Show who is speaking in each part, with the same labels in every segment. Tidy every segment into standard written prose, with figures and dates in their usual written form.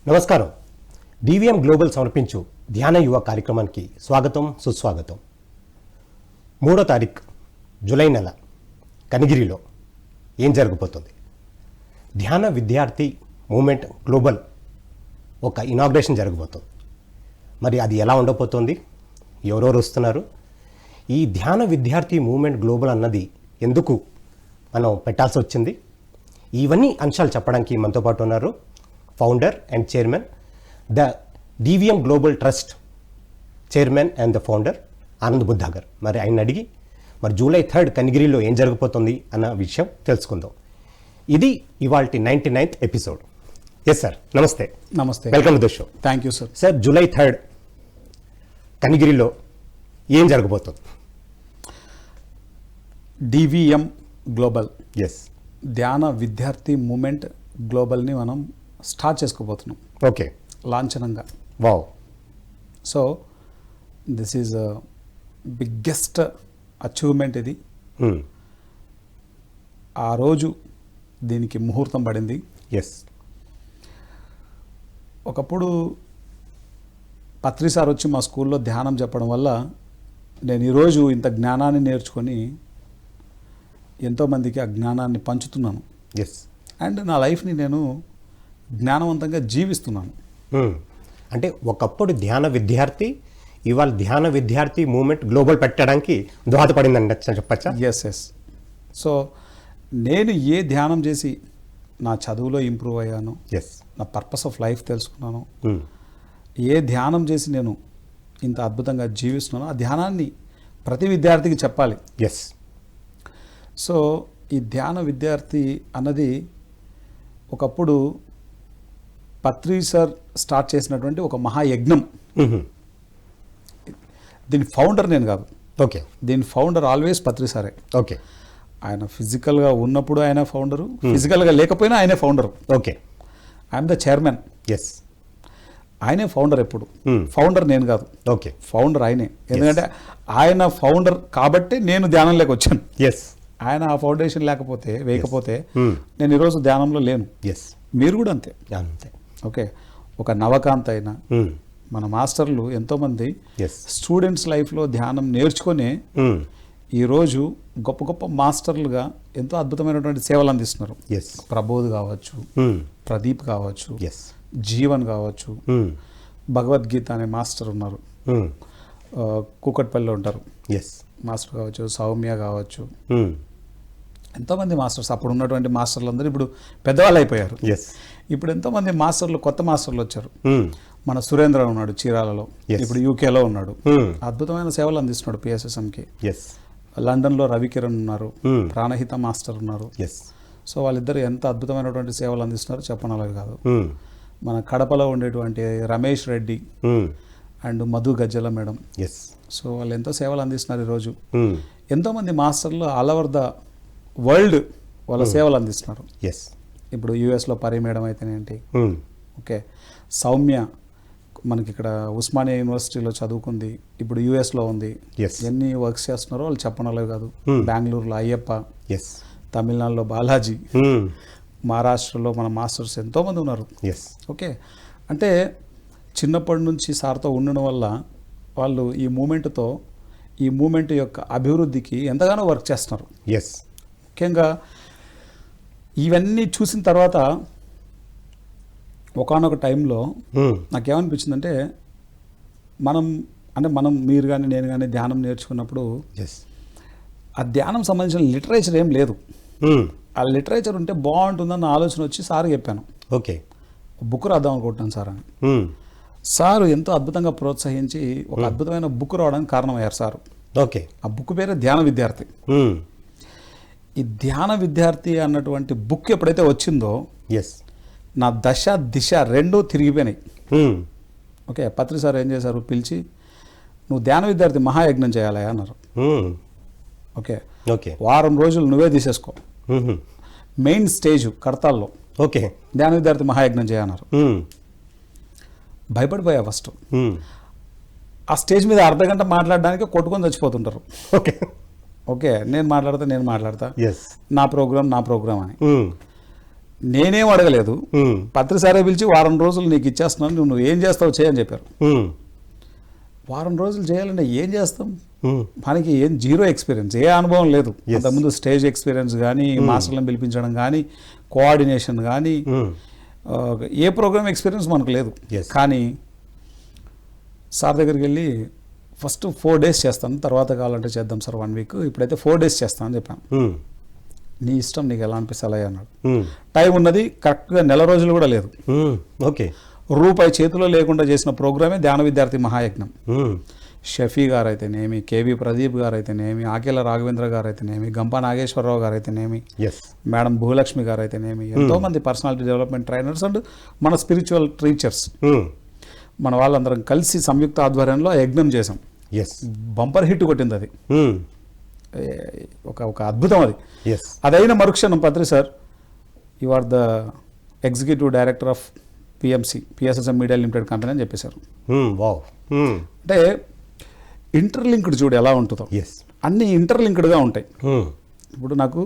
Speaker 1: నమస్కారం. DVM global సమర్పించు ధ్యాన యువ కార్యక్రమానికి స్వాగతం, సుస్వాగతం. 3వ తారీఖు జూలై నెల కనిగిరిలో ఏం జరగబోతుంది? ధ్యాన విద్యార్థి మూమెంట్ గ్లోబల్ ఒక ఇనాగ్రేషన్ జరగబోతుంది. మరి అది ఎలా ఉండబోతోంది? ఎవరెవరు వస్తున్నారు? ఈ ధ్యాన విద్యార్థి మూమెంట్ గ్లోబల్ అన్నది ఎందుకు మనం పెట్టాల్సి వచ్చింది? ఇవన్నీ అంశాలు చెప్పడానికి మనతో పాటు ఉన్నారు founder and chairman, the DVM global trust chairman and the founder Anand Buddha గారు. మరి ఆయన అడిగి మరి జూలై 3 కనిగిరిలో ఏం జరగబోతుంది అన్న విషయం తెలుసుకుందాం. ఇది ఇవాల్టి 99th ఎపిసోడ్. ఎస్ సార్, నమస్తే.
Speaker 2: నమస్తే,
Speaker 1: welcome to the show.
Speaker 2: Thank you sir.
Speaker 1: Sir, July 3 కనిగిరిలో ఏం జరగబోతుంది?
Speaker 2: డివిఎం గ్లోబల్
Speaker 1: ఎస్,
Speaker 2: ధ్యాన విద్యార్థి మూమెంట్ గ్లోబల్ని మనం స్టార్ట్ చేసుకోబోతున్నాం
Speaker 1: ఓకే,
Speaker 2: లాంఛనంగా.
Speaker 1: Wow.
Speaker 2: So this is biggest achievement ఇది. ఆ రోజు దీనికి ముహూర్తం పడింది.
Speaker 1: ఎస్,
Speaker 2: ఒకప్పుడు పత్రి సార్ వచ్చి మా స్కూల్లో ధ్యానం చెప్పడం వల్ల నేను ఈరోజు ఇంత జ్ఞానాన్ని నేర్చుకొని ఎంతోమందికి ఆ జ్ఞానాన్ని పంచుతున్నాను.
Speaker 1: ఎస్.
Speaker 2: అండ్ నా లైఫ్ని నేను జ్ఞానవంతంగా జీవిస్తున్నాను.
Speaker 1: అంటే ఒకప్పుడు ధ్యాన విద్యార్థి, ఇవాళ ధ్యాన విద్యార్థి మూమెంట్ గ్లోబల్ పెట్టడానికి దోహదపడిందండి చెప్పచ్చా?
Speaker 2: Yes yes. సో నేను ఏ ధ్యానం చేసి నా చదువులో ఇంప్రూవ్ అయ్యాను,
Speaker 1: ఎస్,
Speaker 2: నా పర్పస్ ఆఫ్ లైఫ్ తెలుసుకున్నాను, ఏ ధ్యానం చేసి నేను ఇంత అద్భుతంగా జీవిస్తున్నానో ఆ ధ్యానాన్ని ప్రతి విద్యార్థికి చెప్పాలి.
Speaker 1: ఎస్.
Speaker 2: సో ఈ ధ్యాన విద్యార్థి అన్నది ఒకప్పుడు పత్రి సార్ స్టార్ట్ చేసినటువంటి ఒక మహాయజ్ఞం. దీని ఫౌండర్ నేను కాదు.
Speaker 1: ఓకే.
Speaker 2: దీని ఫౌండర్ ఆల్వేస్ పత్రి సారే.
Speaker 1: ఓకే.
Speaker 2: ఆయన ఫిజికల్గా ఉన్నప్పుడు ఆయన ఫౌండరు, ఫిజికల్గా లేకపోయినా ఆయనే founder.
Speaker 1: Okay.
Speaker 2: I'm the chairman.
Speaker 1: Yes.
Speaker 2: ఆయనే ఫౌండర్. ఎప్పుడు ఫౌండర్ నేను కాదు.
Speaker 1: ఓకే.
Speaker 2: ఫౌండర్ ఆయనే. ఎందుకంటే ఆయన ఫౌండర్ కాబట్టి నేను ధ్యానంలోకి వచ్చాను.
Speaker 1: ఎస్.
Speaker 2: ఆయన ఆ ఫౌండేషన్ వేయకపోతే నేను ఈరోజు ధ్యానంలో లేను.
Speaker 1: ఎస్.
Speaker 2: మీరు కూడా అంతే.
Speaker 1: అంతే.
Speaker 2: ఓకే. ఒక నవకాంత్ అయినా మన మాస్టర్లు ఎంతోమంది స్టూడెంట్స్ లైఫ్లో ధ్యానం నేర్చుకొని ఈరోజు గొప్ప గొప్ప మాస్టర్లుగా ఎంతో అద్భుతమైనటువంటి సేవలు అందిస్తున్నారు. ప్రబోధ్ కావచ్చు, ప్రదీప్ కావచ్చు, జీవన్ కావచ్చు, భగవద్గీత అనే మాస్టర్ ఉన్నారు, కూకట్పల్లిలో ఉంటారు మాస్టర్ కావచ్చు, సౌమ్య కావచ్చు, ఎంతోమంది మాస్టర్స్. అప్పుడు ఉన్నటువంటి మాస్టర్లు అందరూ ఇప్పుడు పెద్దవాళ్ళు అయిపోయారు. ఇప్పుడు ఎంతోమంది మాస్టర్లు, కొత్త మాస్టర్లు వచ్చారు. మన సురేంద్ర ఉన్నాడు చీరాలలో, ఇప్పుడు యూకేలో ఉన్నాడు, అద్భుతమైన సేవలు అందిస్తున్నాడు పిఎస్ఎస్ఎంకి. లండన్లో రవికిరణ్ ఉన్నారు, ప్రాణహిత మాస్టర్ ఉన్నారు. సో వాళ్ళిద్దరు ఎంత అద్భుతమైనటువంటి సేవలు అందిస్తున్నారు చెప్పనలవి కాదు. మన కడపలో ఉండేటువంటి Ramesh Reddy and Madhu Gajjala madam, so వాళ్ళు ఎంతో సేవలు అందిస్తున్నారు ఈరోజు. ఎంతోమంది మాస్టర్లు ఆల్ ఓవర్ ద వరల్డ్ వాళ్ళ సేవలు అందిస్తున్నారు. ఇప్పుడు యుఎస్లో పరి మేడం అయితేనేంటి, ఓకే, సౌమ్య మనకి ఇక్కడ ఉస్మానియా యూనివర్సిటీలో చదువుకుంది, ఇప్పుడు యుఎస్లో ఉంది. ఎన్ని వర్క్స్ చేస్తున్నారో వాళ్ళు చెప్పనలేవు కాదు. బెంగళూరులో అయ్యప్ప, తమిళనాడులో బాలాజీ, మహారాష్ట్రలో మన మాస్టర్స్ ఎంతోమంది ఉన్నారు. ఓకే. అంటే చిన్నప్పటి నుంచి సార్తో ఉండడం వల్ల వాళ్ళు ఈ మూమెంట్ యొక్క అభివృద్ధికి ఎంతగానో వర్క్ చేస్తున్నారు. ముఖ్యంగా ఇవన్నీ చూసిన తర్వాత ఒకానొక టైంలో నాకేమనిపించిందంటే మనం మీరు కానీ నేను కానీ ధ్యానం నేర్చుకున్నప్పుడు ఆ ధ్యానం సంబంధించిన లిటరేచర్ ఏం లేదు. ఆ లిటరేచర్ ఉంటే బాగుంటుందన్న ఆలోచన వచ్చి సార్ చెప్పాను.
Speaker 1: ఓకే,
Speaker 2: బుక్ రాద్దాం అనుకుంటున్నాను సార్ అని. సార్ ఎంతో అద్భుతంగా ప్రోత్సహించి ఒక అద్భుతమైన బుక్ రావడానికి కారణమయ్యారు సార్.
Speaker 1: ఓకే.
Speaker 2: ఆ బుక్ పేరే ధ్యాన విద్యార్థి. ఈ ధ్యాన విద్యార్థి అన్నటువంటి బుక్ ఎప్పుడైతే వచ్చిందో నా దశ దిశ రెండూ తిరిగిపోయినాయి. ఓకే. పత్రి సార్ ఏం చేశారు, పిలిచి నువ్వు ధ్యాన విద్యార్థి మహాయజ్ఞం చేయాలి అన్నారు. ఓకే. వారం రోజులు నువ్వే తీసేసుకో, మెయిన్ స్టేజ్ కడతాల్లో,
Speaker 1: ఓకే,
Speaker 2: ధ్యాన విద్యార్థి మహాయజ్ఞం చేయన్నారు. భయపడిపోయా ఫస్ట్. ఆ స్టేజ్ మీద అర్ధగంట మాట్లాడడానికి కొట్టుకొని చచ్చిపోతుంటారు. ఓకే, నేను మాట్లాడతా నా ప్రోగ్రామ్ అని. నేనేం అడగలేదు, పత్రిసారే పిలిచి వారం రోజులు నీకు ఇచ్చేస్తున్నాను, నువ్వు ఏం చేస్తావు చేయని చెప్పారు. వారం రోజులు చేయాలంటే ఏం చేస్తాం, మనకి ఏం జీరో ఎక్స్పీరియన్స్, ఏ అనుభవం లేదు. అంతకుముందు స్టేజ్ ఎక్స్పీరియన్స్ కానీ, మాస్టర్లను పిలిపించడం కానీ, కోఆర్డినేషన్ కానీ, ఏ ప్రోగ్రామ్ ఎక్స్పీరియన్స్ మనకు లేదు. కానీ సార్ దగ్గరికి వెళ్ళి ఫస్ట్ 4 days చేస్తాను, తర్వాత కావాలంటే చేద్దాం సార్ 1 week, ఇప్పుడైతే 4 days చేస్తాను అని చెప్పాను. నీ ఇష్టం, నీకు ఎలా అనిపిస్తే అలా అన్నాడు. టైం ఉన్నది, కరెక్ట్గా నెల రోజులు కూడా లేదు.
Speaker 1: ఓకే,
Speaker 2: రూపాయి చేతిలో లేకుండా చేసిన ప్రోగ్రామే ధ్యాన విద్యార్థి మహాయజ్ఞం. షఫీ గారు అయితేనేమి, కేవి ప్రదీప్ గారు అయితేనేమి, ఆకేల రాఘవేంద్ర గారు అయితేనేమి, గంపా నాగేశ్వరరావు గారు అయితేనేమి, మేడం భూలక్ష్మి గారు అయితేనేమి, ఎంతోమంది పర్సనాలిటీ డెవలప్మెంట్ ట్రైనర్స్ అండ్ మన స్పిరిచువల్ టీచర్స్, మన వాళ్ళందరం కలిసి సంయుక్త ఆధ్వర్యంలో ఆ యజ్ఞం చేసాం. బంపర్ హిట్ కొట్టింది అది, ఒక అద్భుతం అది. అదైన మరుక్షణం Patri sir, you are the executive director of PSSM media limited company అని చెప్పేశారు. అంటే ఇంటర్లింక్డ్ చూడు ఎలా ఉంటుందో, అన్ని ఇంటర్లింక్డ్గా ఉంటాయి. ఇప్పుడు నాకు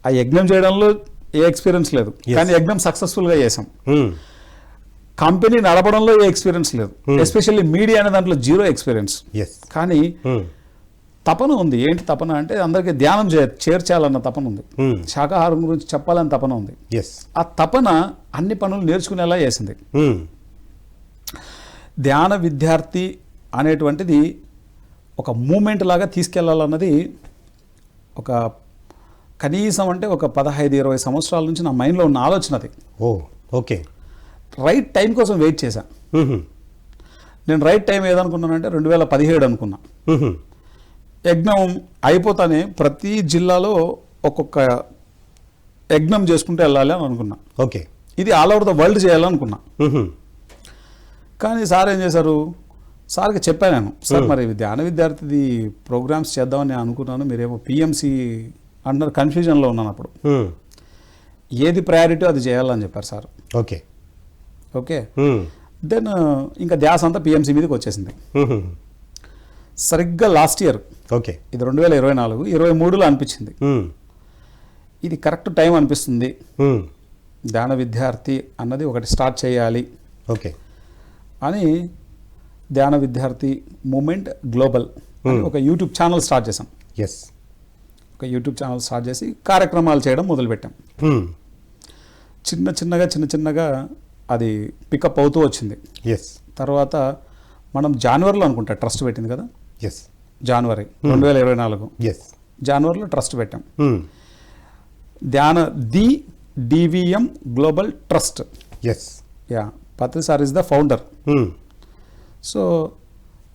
Speaker 2: ఆ యజ్ఞం చేయడంలో ఏ ఎక్స్పీరియన్స్ లేదు, కానీ యజ్ఞం సక్సెస్ఫుల్గా చేసాం. కంపెనీ నడపడంలో ఏ ఎక్స్పీరియన్స్ లేదు, ఎస్పెషల్లీ మీడియా అనే దాంట్లో జీరో ఎక్స్పీరియన్స్. కానీ తపన ఉంది. ఏంటి తపన అంటే అందరికీ ధ్యానం చేర్చాలన్న తపన ఉంది, శాకాహారం గురించి చెప్పాలని తపన ఉంది. ఆ తపన అన్ని పనులు నేర్చుకునేలా చేసింది. ధ్యాన విద్యార్థి అనేటువంటిది ఒక మూమెంట్ లాగా తీసుకెళ్లాలన్నది ఒక కనీసం అంటే ఒక 15-20 సంవత్సరాల నుంచి నా మైండ్లో ఉన్న ఆలోచన అది.
Speaker 1: ఓకే,
Speaker 2: రైట్ టైం కోసం వెయిట్ చేశా. నేను రైట్ టైం ఏదనుకున్నానంటే 2017 అనుకున్నా. యజ్ఞం అయిపోతానే ప్రతి జిల్లాలో ఒక్కొక్క యజ్ఞం చేసుకుంటూ వెళ్ళాలి అని అనుకున్నా.
Speaker 1: ఓకే,
Speaker 2: ఇది ఆల్ ఓవర్ ద వరల్డ్ చేయాలనుకున్నా. కానీ సార్ ఏం చేశారు, సార్కి చెప్పాను నేను, సార్ మరి ధ్యాన విద్యార్థిది ప్రోగ్రామ్స్ చేద్దామని నేను అనుకున్నాను, మీరేమో పిఎంసి అంటున్నారు, కన్ఫ్యూజన్లో ఉన్నాను అప్పుడు. ఏది ప్రయారిటీ అది చేయాలని చెప్పారు సార్.
Speaker 1: ఓకే
Speaker 2: ఓకే దెన్ ఇంకా ధ్యాస అంతా పిఎంసి మీదకి వచ్చేసింది. సరిగ్గా లాస్ట్ ఇయర్,
Speaker 1: ఓకే
Speaker 2: ఇది 2024, 23లో అనిపించింది ఇది కరెక్ట్ టైం అనిపిస్తుంది, ధ్యాన విద్యార్థి అన్నది ఒకటి స్టార్ట్ చేయాలి.
Speaker 1: ఓకే
Speaker 2: అని ధ్యాన విద్యార్థి మూమెంట్ గ్లోబల్ అని ఒక యూట్యూబ్ ఛానల్ స్టార్ట్ చేసాం. ఒక యూట్యూబ్ ఛానల్ స్టార్ట్ చేసి కార్యక్రమాలు చేయడం మొదలుపెట్టాం. చిన్న చిన్నగా అది పికప్ అవుతూ వచ్చింది. తర్వాత మనం జనవరిలో అనుకుంటా ట్రస్ట్ పెట్టింది కదా, జనవరి 2024 జనవరిలో ట్రస్ట్ పెట్టాం. DVM global trust. Patri sir is the founder. So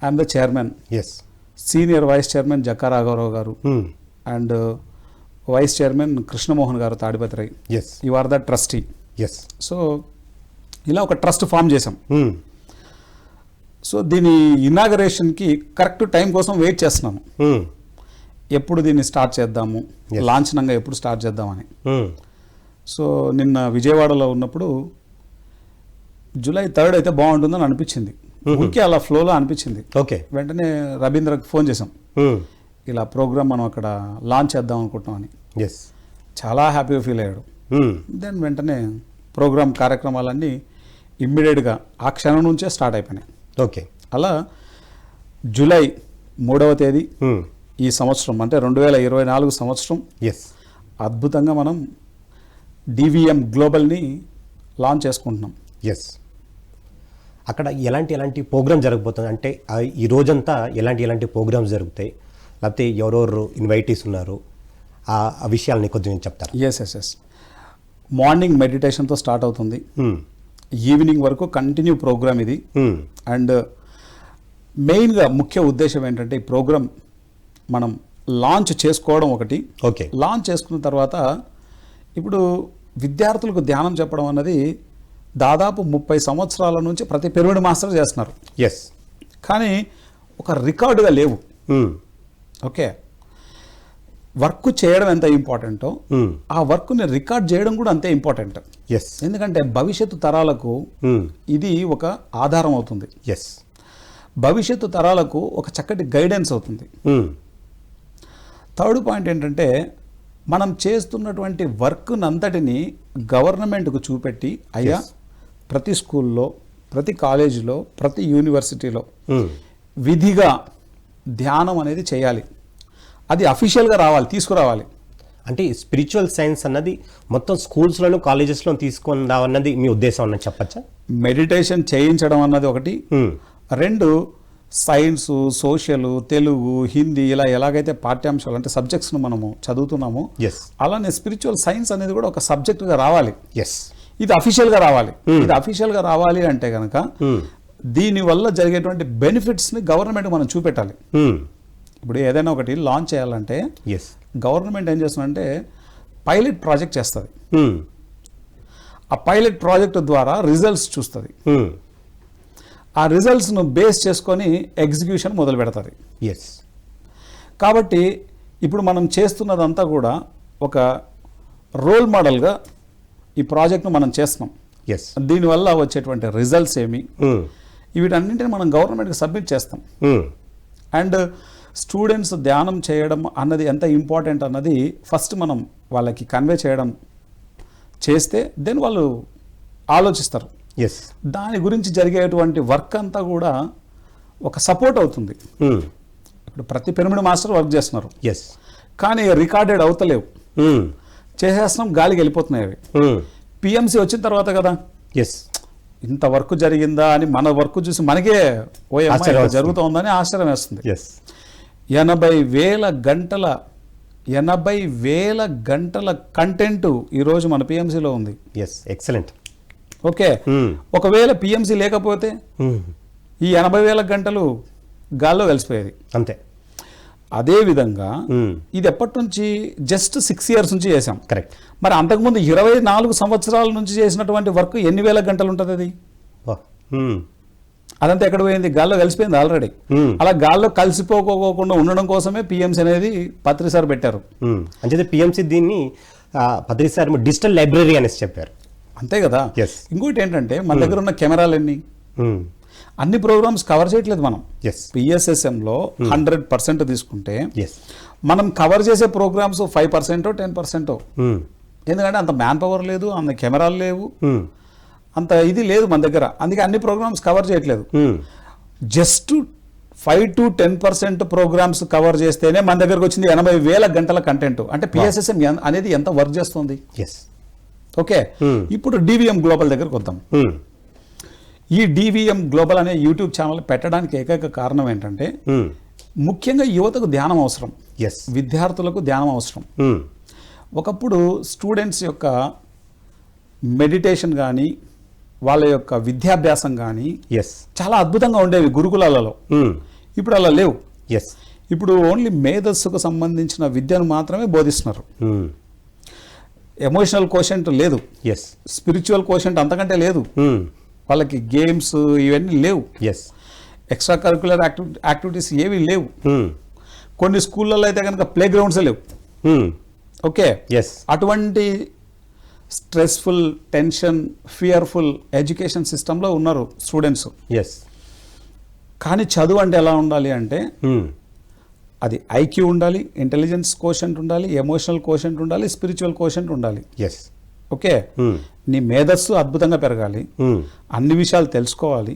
Speaker 2: I'm the chairman. Senior vice chairman Jakka రాఘవరావు గారు అండ్ వైస్ చైర్మన్ కృష్ణమోహన్ గారు Tadipatri. You are the trustee. So ఇలా ఒక ట్రస్ట్ ఫామ్ చేసాం. సో దీని ఇనాగరేషన్కి కరెక్ట్ టైం కోసం వెయిట్ చేస్తున్నాము, ఎప్పుడు దీన్ని స్టార్ట్ చేద్దాము, లాంఛనంగా ఎప్పుడు స్టార్ట్ చేద్దామని. సో నిన్న విజయవాడలో ఉన్నప్పుడు July 3rd అయితే బాగుంటుందని అనిపించింది, ఊరికే అలా ఫ్లోలో అనిపించింది. వెంటనే రవీంద్రకి ఫోన్ చేసాం, ఇలా ప్రోగ్రామ్ మనం అక్కడ లాంచ్ చేద్దాం అనుకుంటున్నామని. చాలా హ్యాపీగా ఫీల్ అయ్యాడు. దెన్ వెంటనే ప్రోగ్రామ్ కార్యక్రమాలన్నీ ఇమ్మీడియట్గా ఆ క్షణం నుంచే స్టార్ట్ అయిపోయినాయి. అలా July 3వ తేదీ ఈ సంవత్సరం అంటే 2024 సంవత్సరం అద్భుతంగా మనం డివిఎం గ్లోబల్ని లాంచ్ చేసుకుంటున్నాం.
Speaker 1: అక్కడ ఎలాంటి ప్రోగ్రామ్ జరగబోతుంది అంటే ఈ రోజంతా ఎలాంటి ప్రోగ్రామ్స్ జరుగుతాయి, లేకపోతే ఎవరెవరు ఇన్వైటీస్ ఉన్నారు, ఆ విషయాలని కొంచెం చెప్తారు.
Speaker 2: ఎస్ మార్నింగ్ మెడిటేషన్తో స్టార్ట్ అవుతుంది, ఈవినింగ్ వరకు కంటిన్యూ ప్రోగ్రామ్ ఇది. అండ్ మెయిన్గా ముఖ్య ఉద్దేశం ఏంటంటే ఈ ప్రోగ్రామ్ మనం లాంచ్ చేసుకోవడం ఒకటి. లాంచ్ చేసుకున్న తర్వాత ఇప్పుడు విద్యార్థులకు ధ్యానం చెప్పడం అన్నది దాదాపు 30 సంవత్సరాల నుంచి ప్రతి పిరమిడ్ మాస్టర్ చేస్తున్నారు. కానీ ఒక రికార్డుగా లేవు. ఓకే, వర్క్ చేయడం ఎంత ఇంపార్టెంటో ఆ వర్క్ని రికార్డ్ చేయడం కూడా అంతే ఇంపార్టెంట్. ఎందుకంటే భవిష్యత్తు తరాలకు ఇది ఒక ఆధారం అవుతుంది, భవిష్యత్తు తరాలకు ఒక చక్కటి గైడెన్స్ అవుతుంది. థర్డ్ పాయింట్ ఏంటంటే మనం చేస్తున్నటువంటి వర్క్ అంతటిని గవర్నమెంట్కు చూపెట్టి అయ్యా ప్రతి స్కూల్లో, ప్రతి కాలేజీలో, ప్రతి యూనివర్సిటీలో విధిగా ధ్యానం అనేది చేయాలి. అది అఫీషియల్గా రావాలి, తీసుకురావాలి.
Speaker 1: అంటే స్పిరిచువల్ సైన్స్ అన్నది మొత్తం స్కూల్స్లోను కాలేజెస్లో తీసుకొని రావన్నది మీ ఉద్దేశం అన్నది చెప్పచ్చా?
Speaker 2: మెడిటేషన్ చేయించడం అన్నది ఒకటి, రెండు సైన్స్, సోషల్, తెలుగు, హిందీ ఇలా ఎలాగైతే పాఠ్యాంశాలు అంటే సబ్జెక్ట్స్ను మనము చదువుతున్నామో అలానే స్పిరిచువల్ సైన్స్ అనేది కూడా ఒక సబ్జెక్టుగా రావాలి. ఇది అఫీషియల్గా రావాలి. ఇది అఫీషియల్గా రావాలి అంటే కనుక దీనివల్ల జరిగేటువంటి బెనిఫిట్స్ని గవర్నమెంట్ మనం చూపెట్టాలి. ఇప్పుడు ఏదైనా ఒకటి లాంచ్ చేయాలంటే గవర్నమెంట్ ఏం చేస్తుందంటే పైలట్ ప్రాజెక్ట్ చేస్తుంది. ఆ పైలట్ ప్రాజెక్ట్ ద్వారా రిజల్ట్స్ చూస్తుంది. ఆ రిజల్ట్స్ను బేస్ చేసుకొని ఎగ్జిక్యూషన్ మొదలు పెడుతుంది. కాబట్టి ఇప్పుడు మనం చేస్తున్నదంతా కూడా ఒక రోల్ మోడల్గా ఈ ప్రాజెక్ట్ను మనం చేస్తున్నాం. దీనివల్ల వచ్చేటువంటి రిజల్ట్స్ ఏమి, వీటన్నింటిని మనం గవర్నమెంట్కి సబ్మిట్ చేస్తాం. అండ్ స్టూడెంట్స్ ధ్యానం చేయడం అన్నది ఎంత ఇంపార్టెంట్ అన్నది ఫస్ట్ మనం వాళ్ళకి కన్వే చేయడం చేస్తే దెన్ వాళ్ళు ఆలోచిస్తారు. దాని గురించి జరిగేటువంటి వర్క్ అంతా కూడా ఒక సపోర్ట్ అవుతుంది. ఇప్పుడు ప్రతి పిరమిడ్ మాస్టర్ వర్క్ చేస్తున్నారు, కానీ రికార్డెడ్ అవుతలేవు, చేసేస్తున్నాం, గాలికి వెళ్ళిపోతున్నాయి అవి. పిఎంసి వచ్చిన తర్వాత కదా ఇంత వర్క్ జరిగిందా అని మన వర్క్ చూసి మనకే జరుగుతుందని ఆశ్చర్యం వేస్తుంది. 80,000 గంటల కంటెంట్ ఈరోజు మన పిఎంసిలో ఉంది.
Speaker 1: ఎక్సలెంట్.
Speaker 2: ఓకే, ఒకవేళ పిఎంసి లేకపోతే ఈ 80,000 గంటలు గాల్లో కలిసిపోయేది అంతే. అదే విధంగా ఇది ఎప్పటి నుంచి జస్ట్ 6 years నుంచి చేసాం.
Speaker 1: కరెక్ట్.
Speaker 2: మరి అంతకుముందు 24 సంవత్సరాల నుంచి చేసినటువంటి వర్క్ ఎన్ని వేల గంటలు ఉంటుంది? అది అదంతా ఎక్కడ పోయింది? గాల్లో కలిసిపోయింది ఆల్రెడీ. అలా గాల్లో కలిసిపోకోకుండా ఉండడం కోసమే పిఎంసి అనేది పత్రి సార్ పెట్టారు.
Speaker 1: అంటే పిఎంసి దీన్ని పత్రి సార్ డిజిటల్ లైబ్రరీ అనేసి చెప్పారు.
Speaker 2: అంతే కదా. ఇంకోటి ఏంటంటే మన దగ్గర ఉన్న కెమెరాలు అన్ని ప్రోగ్రామ్స్ కవర్ చేయట్లేదు మనం. పిఎస్ఎస్ఎంలో 100% తీసుకుంటే మనం కవర్ చేసే ప్రోగ్రామ్స్ 5% 10%. ఎందుకంటే అంత మ్యాన్ పవర్ లేదు, అంత కెమెరాలు లేవు, అంత ఇది లేదు మన దగ్గర. అందుకే అన్ని ప్రోగ్రామ్స్ కవర్ చేయట్లేదు. జస్ట్ 5 to 10% ప్రోగ్రామ్స్ కవర్ చేస్తేనే మన దగ్గరకు వచ్చింది 80,000 గంటల కంటెంట్. అంటే పిఎస్ఎస్ఎం అనేది ఎంత వర్క్ చేస్తుంది. ఓకే, ఇప్పుడు డివిఎం గ్లోబల్ దగ్గరకు వద్దాం. ఈ డివిఎం గ్లోబల్ అనే యూట్యూబ్ ఛానల్ పెట్టడానికి ఏకైక కారణం ఏంటంటే ముఖ్యంగా యువతకు ధ్యానం అవసరం, విద్యార్థులకు ధ్యానం అవసరం. ఒకప్పుడు స్టూడెంట్స్ యొక్క మెడిటేషన్ కానీ వాళ్ళ యొక్క విద్యాభ్యాసం కానీ చాలా అద్భుతంగా ఉండేవి గురుకులాలలో. ఇప్పుడు అలా లేవు. ఇప్పుడు ఓన్లీ మేధస్సుకు సంబంధించిన విద్యను మాత్రమే బోధిస్తున్నారు. ఎమోషనల్ కోషెంట్ లేదు, స్పిరిచువల్ కోషెంట్ అంతకంటే లేదు. వాళ్ళకి గేమ్స్ ఇవన్నీ లేవు, ఎక్స్ట్రా కరిక్యులర్ యాక్టివిటీస్ ఏవి లేవు. కొన్ని స్కూళ్ళల్లో అయితే కనుక ప్లే గ్రౌండ్సే లేవు. ఓకే, అటువంటి స్ట్రెస్ఫుల్, టెన్షన్, ఫియర్ఫుల్ ఎడ్యుకేషన్ సిస్టంలో ఉన్నారు స్టూడెంట్స్. కానీ చదువు అంటే ఎలా ఉండాలి అంటే అది ఐక్యూ ఉండాలి, ఇంటెలిజెన్స్ కోషెంట్ ఉండాలి, ఎమోషనల్ కోషెంట్ ఉండాలి, స్పిరిచువల్ కోషెంట్ ఉండాలి. ఓకే, నీ మేధస్సు అద్భుతంగా పెరగాలి, అన్ని విషయాలు తెలుసుకోవాలి.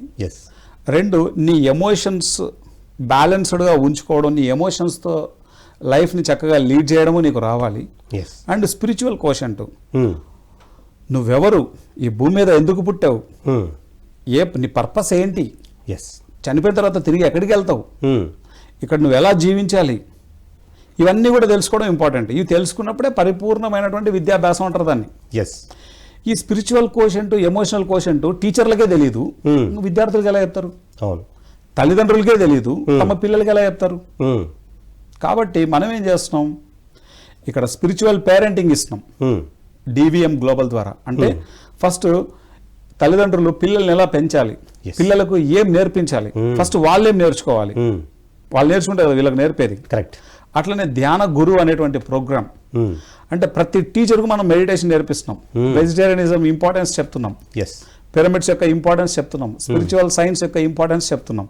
Speaker 2: రెండు, నీ ఎమోషన్స్ బ్యాలెన్స్డ్గా ఉంచుకోవడం, నీ ఎమోషన్స్తో లైఫ్ని చక్కగా లీడ్ చేయడము నీకు రావాలి. అండ్ స్పిరిచువల్ కోషెంట్, నువ్వెవరు, ఈ భూమి మీద ఎందుకు పుట్టావు, నీ పర్పస్ ఏంటి, చనిపోయిన తర్వాత తిరిగి ఎక్కడికి వెళ్తావు, ఇక్కడ నువ్వు ఎలా జీవించాలి, ఇవన్నీ కూడా తెలుసుకోవడం ఇంపార్టెంట్. ఇవి తెలుసుకున్నప్పుడే పరిపూర్ణమైనటువంటి విద్యాభ్యాసం అంటారు దాన్ని. ఈ స్పిరిచువల్ కోషెంట్, ఎమోషనల్ కోషెంట్ టీచర్లకే తెలియదు, విద్యార్థులకు ఎలా చెప్తారు? తల్లిదండ్రులకే తెలియదు, తమ పిల్లలకి ఎలా చెప్తారు? కాబట్టి మనం ఏం చేస్తున్నాం, ఇక్కడ స్పిరిచువల్ పేరెంటింగ్ ఇస్తున్నాం డివిఎం గ్లోబల్ ద్వారా. అంటే ఫస్ట్ తల్లిదండ్రులు పిల్లల్ని ఎలా పెంచాలి, పిల్లలకు ఏం నేర్పించాలి, ఫస్ట్ వాళ్ళేం నేర్చుకోవాలి, వాళ్ళు నేర్చుకుంటే వీళ్ళకి నేర్పేది.
Speaker 1: కరెక్ట్.
Speaker 2: అట్లనే ధ్యాన గురువు అనేటువంటి ప్రోగ్రామ్, అంటే ప్రతి టీచర్కు మనం మెడిటేషన్ నేర్పిస్తున్నాం, వెజిటేరియనిజం ఇంపార్టెన్స్ చెప్తున్నాం, పిరమిడ్స్ యొక్క ఇంపార్టెన్స్ చెప్తున్నాం, స్పిరిచువల్ సైన్స్ యొక్క ఇంపార్టెన్స్ చెప్తున్నాం.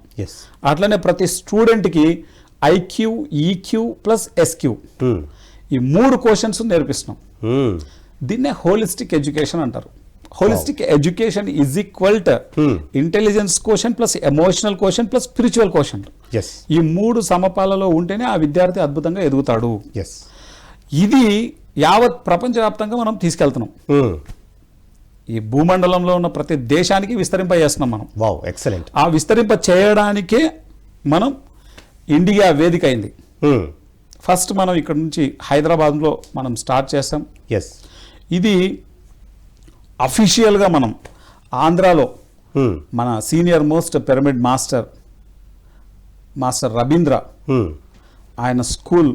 Speaker 2: అట్లనే ప్రతి స్టూడెంట్కి ఐక్యూ, ఈక్యూ ప్లస్ ఎస్క్యూ ఈ 3 క్వశ్చన్స్ నేర్పిస్తున్నాం. దీన్నే హోలిస్టిక్ ఎడ్యుకేషన్ అంటారు. Holistic education is equal to intelligence question plus emotional question plus spiritual question. ఈ 3 సమపాలలో ఉంటేనే ఆ విద్యార్థి అద్భుతంగా ఎదుగుతాడు. ఇది యావత్ ప్రపంచవ్యాప్తంగా మనం తీసుకెళ్తున్నాం. ఈ భూమండలంలో ఉన్న ప్రతి దేశానికి విస్తరింపజేస్తున్నాం మనం.
Speaker 1: Wow, excellent.
Speaker 2: ఆ విస్తరింప చేయడానికే మనం ఇండియా వేదిక అయింది. ఫస్ట్ మనం ఇక్కడ నుంచి హైదరాబాద్లో మనం స్టార్ట్ చేస్తాం. ఇది అఫీషియల్గా మనం ఆంధ్రాలో మన senior most pyramid master Ravindra ఆయన స్కూల్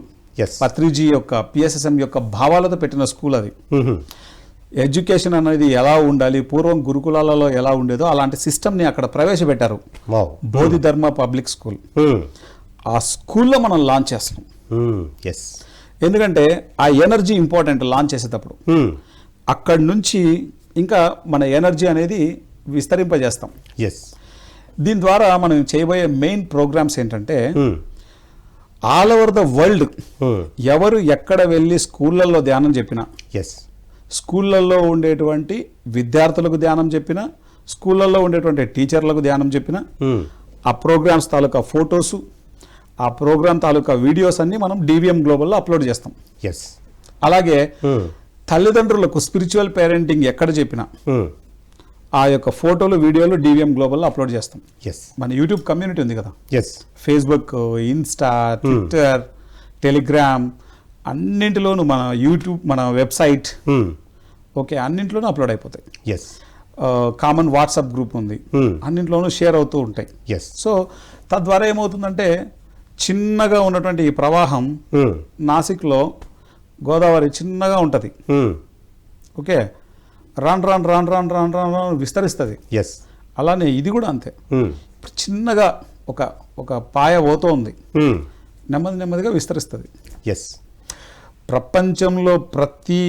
Speaker 2: పత్రిజీ యొక్క పిఎస్ఎస్ఎం యొక్క భావాలతో పెట్టిన స్కూల్ అది. ఎడ్యుకేషన్ అనేది ఎలా ఉండాలి, పూర్వం గురుకులాలలో ఎలా ఉండేదో అలాంటి సిస్టమ్ని అక్కడ ప్రవేశపెట్టారు. Bodhidharma public school. ఆ స్కూల్లో మనం లాంచ్ చేస్తున్నాం. ఎందుకంటే ఆ ఎనర్జీ ఇంపార్టెంట్ లాంచ్ చేసేటప్పుడు. అక్కడి నుంచి ఇంకా మన ఎనర్జీ అనేది విస్తరింపజేస్తాం. దీని ద్వారా మనం చేయబోయే మెయిన్ ప్రోగ్రామ్స్ ఏంటంటే ఆల్ ఓవర్ ద వరల్డ్ ఎవరు ఎక్కడ వెళ్ళి స్కూళ్ళల్లో ధ్యానం చెప్పినా, స్కూళ్ళల్లో ఉండేటువంటి విద్యార్థులకు ధ్యానం చెప్పినా, స్కూళ్ళల్లో ఉండేటువంటి టీచర్లకు ధ్యానం చెప్పినా, ఆ ప్రోగ్రామ్స్ తాలూకా ఫొటోసు, ఆ ప్రోగ్రామ్ తాలూకా వీడియోస్ అన్ని మనం డివిఎం గ్లోబల్లో అప్లోడ్ చేస్తాం. అలాగే తల్లిదండ్రులకు స్పిరిచువల్ పేరెంటింగ్ ఎక్కడ చెప్పినా ఆ యొక్క ఫోటోలు వీడియోలు డివిఎం గ్లోబల్లో అప్లోడ్ చేస్తాం. మన యూట్యూబ్ కమ్యూనిటీ ఉంది కదా, ఫేస్బుక్, ఇన్స్టా, ట్విట్టర్, టెలిగ్రామ్ అన్నింటిలోనూ మన యూట్యూబ్, మన వెబ్సైట్, ఓకే, అన్నింటిలోనూ అప్లోడ్ అయిపోతాయి. కామన్ వాట్సాప్ గ్రూప్ ఉంది, అన్నింటిలోనూ షేర్ అవుతూ ఉంటాయి. సో తద్వారా ఏమవుతుందంటే చిన్నగా ఉన్నటువంటి ఈ ప్రవాహం నాసిక్లో గోదావరి చిన్నగా ఉంటుంది. ఓకే, రాన్ రాన్ రాన్ రాన్ రాన్ రాన్ రాన్ విస్తరిస్తుంది. అలానే ఇది కూడా అంతే. ఇప్పుడు చిన్నగా ఒక పాయ పోతూ ఉంది, నెమ్మది నెమ్మదిగా విస్తరిస్తుంది. ప్రపంచంలో ప్రతి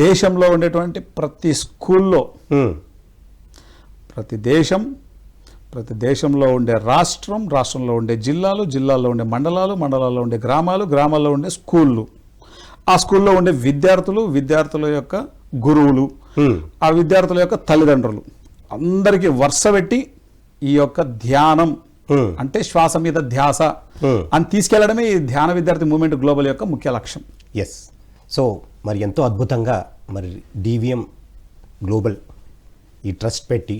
Speaker 2: దేశంలో ఉండేటువంటి ప్రతి స్కూల్లో, ప్రతి దేశంలో ఉండే రాష్ట్రం, రాష్ట్రంలో ఉండే జిల్లాలు, జిల్లాల్లో ఉండే మండలాలు, మండలాల్లో ఉండే గ్రామాలు, గ్రామాల్లో ఉండే స్కూళ్ళు, ఆ స్కూల్లో ఉండే విద్యార్థుల యొక్క గురువులు, ఆ విద్యార్థుల యొక్క తల్లిదండ్రులు అందరికీ వరుస పెట్టి ఈ యొక్క ధ్యానం అంటే శ్వాస మీద ధ్యాస అని తీసుకెళ్లడమే ఈ ధ్యాన విద్యార్థి మూవ్మెంట్ గ్లోబల్ యొక్క ముఖ్య లక్ష్యం.
Speaker 1: సో మరి ఎంతో అద్భుతంగా మరి డివిఎం గ్లోబల్ ఈ ట్రస్ట్ పెట్టి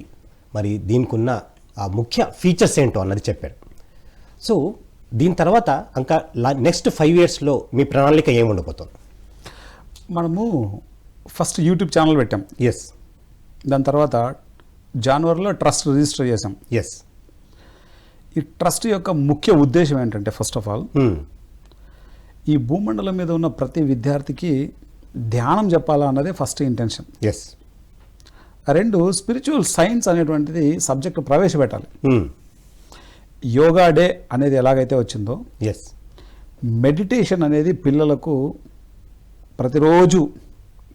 Speaker 1: మరి దీనికి ఉన్న ఆ ముఖ్య ఫీచర్స్ ఏంటో అన్నది చెప్పారు. సో దీని తర్వాత ఇంకా నెక్స్ట్ 5 yearsలో మీ ప్రణాళిక ఏమి ఉండబోతుంది?
Speaker 2: మనము ఫస్ట్ యూట్యూబ్ ఛానల్ పెట్టాం. దాని తర్వాత జనవరిలో ట్రస్ట్ రిజిస్టర్ చేసాం. ఈ ట్రస్ట్ యొక్క ముఖ్య ఉద్దేశం ఏంటంటే ఫస్ట్ ఆఫ్ ఆల్ ఈ భూమండలం మీద ఉన్న ప్రతి విద్యార్థికి ధ్యానం చెప్పాలా అన్నదే ఫస్ట్ ఇంటెన్షన్. రెండు, స్పిరిచువల్ సైన్స్ అనేటువంటిది సబ్జెక్టు ప్రవేశపెట్టాలి. యోగా డే అనేది ఎలాగైతే వచ్చిందో మెడిటేషన్ అనేది పిల్లలకు ప్రతిరోజు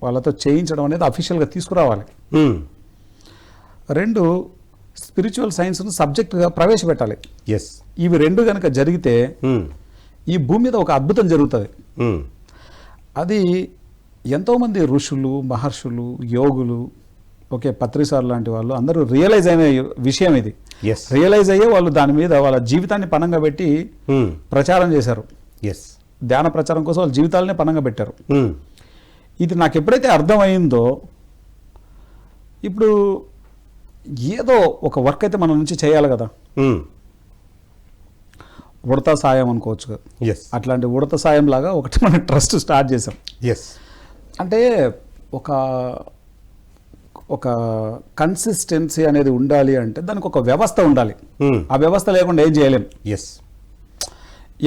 Speaker 2: వాళ్ళతో చేయించడం అనేది అఫీషియల్గా తీసుకురావాలి. రెండు, స్పిరిచువల్ సైన్స్ను సబ్జెక్టుగా ప్రవేశపెట్టాలి. ఇవి రెండు కనుక జరిగితే ఈ భూమి మీద ఒక అద్భుతం జరుగుతుంది. అది ఎంతోమంది ఋషులు, మహర్షులు, యోగులు, ఓకే, పత్రిసార్ లాంటి వాళ్ళు అందరూ రియలైజ్ అయిన విషయం ఇది. రియలైజ్ అయ్యే వాళ్ళు దాని మీద వాళ్ళ జీవితాన్ని పణంగా పెట్టి ప్రచారం చేశారు. ధ్యాన ప్రచారం కోసం వాళ్ళ జీవితాలనే పణంగా పెట్టారు. ఇది నాకు ఎప్పుడైతే అర్థమైందో ఇప్పుడు ఏదో ఒక వర్క్ అయితే మన నుంచి చేయాలి కదా. ఉడత సాయం అనుకోవచ్చు కదా. అట్లాంటి ఉడత సాయం లాగా ఒకటి మన ట్రస్ట్ స్టార్ట్ చేసాం. అంటే ఒక కన్సిస్టెన్సీ అనేది ఉండాలి అంటే దానికి ఒక వ్యవస్థ ఉండాలి. ఆ వ్యవస్థ లేకుండా ఏం చేయలేం.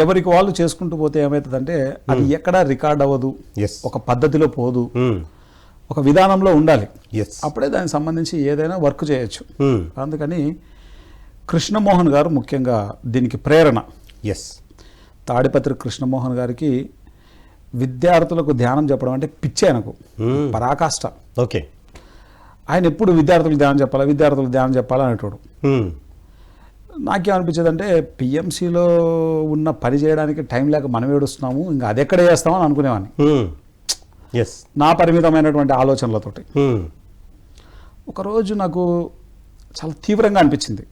Speaker 2: ఎవరికి వాళ్ళు చేసుకుంటూ పోతే ఏమవుతుందంటే అది ఎక్కడా రికార్డ్ అవ్వదు, ఒక పద్ధతిలో పోదు, ఒక విధానంలో ఉండాలి. అప్పుడే దానికి సంబంధించి ఏదైనా వర్క్ చేయొచ్చు. అందుకని కృష్ణమోహన్ గారు ముఖ్యంగా దీనికి ప్రేరణ. తాడిపత్రి కృష్ణమోహన్ గారికి విద్యార్థులకు ధ్యానం చెప్పడం అంటే పిచ్చి, ఆయనకు పరాకాష్ట.
Speaker 1: ఓకే,
Speaker 2: ఆయన ఎప్పుడు విద్యార్థులకు ధ్యానం చెప్పాలా అనేటోడు. నాకేమనిపించేది అంటే పిఎంసిలో ఉన్న పని చేయడానికి టైం లేక మనం ఏడుస్తున్నాము, ఇంకా అది ఎక్కడ చేస్తామని అనుకునేవాడిని
Speaker 1: ఎస్.
Speaker 2: నా పరిమితమైనటువంటి ఆలోచనలతోటి. ఒకరోజు నాకు చాలా తీవ్రంగా అనిపించింది.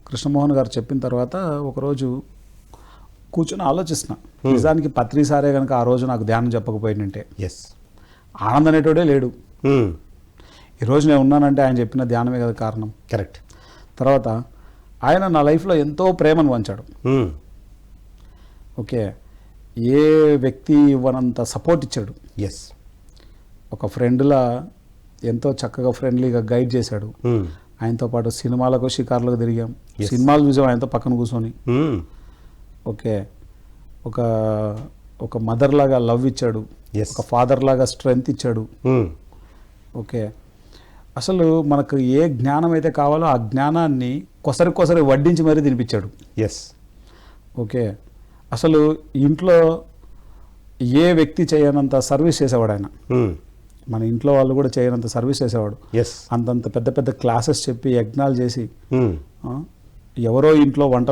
Speaker 2: కృష్ణమోహన్ గారు చెప్పిన తర్వాత ఒకరోజు కూర్చొని ఆలోచిస్తున్నా, నిజానికి పత్రి సారే కనుక ఆ రోజు నాకు ధ్యానం చెప్పకపోయిందంటే
Speaker 1: ఎస్,
Speaker 2: ఆనంద్ అనేటోడే లేడు. ఈరోజు నేను ఉన్నానంటే ఆయన చెప్పిన ధ్యానమే కదా కారణం.
Speaker 1: కరెక్ట్.
Speaker 2: తర్వాత ఆయన నా లైఫ్లో ఎంతో ప్రేమను పంచాడు. ఓకే, ఏ వ్యక్తి ఇవ్వనంత సపోర్ట్ ఇచ్చాడు.
Speaker 1: ఎస్.
Speaker 2: ఒక ఫ్రెండ్లా ఎంతో చక్కగా ఫ్రెండ్లీగా గైడ్ చేశాడు. ఆయనతో పాటు సినిమాలకు షికార్లకు తిరిగాం, సినిమాలు చూసాం ఆయనతో పక్కన కూర్చొని. ఓకే, ఒక మదర్ లాగా లవ్ ఇచ్చాడు, ఒక ఫాదర్ లాగా స్ట్రెంగ్త్ ఇచ్చాడు. ఓకే, అసలు మనకు ఏ జ్ఞానం అయితే కావాలో ఆ జ్ఞానాన్ని కొసరి వడ్డించి మరీ తినిపించాడు.
Speaker 1: ఎస్.
Speaker 2: ఓకే, అసలు ఇంట్లో ఏ వ్యక్తి చేయనంత సర్వీస్ చేసేవాడు ఆయన. మన ఇంట్లో వాళ్ళు కూడా చేయనంత సర్వీస్ చేసేవాడు. అంతంత పెద్ద పెద్ద క్లాసెస్ చెప్పి యజ్ఞాలు చేసి, ఎవరో ఇంట్లో వంట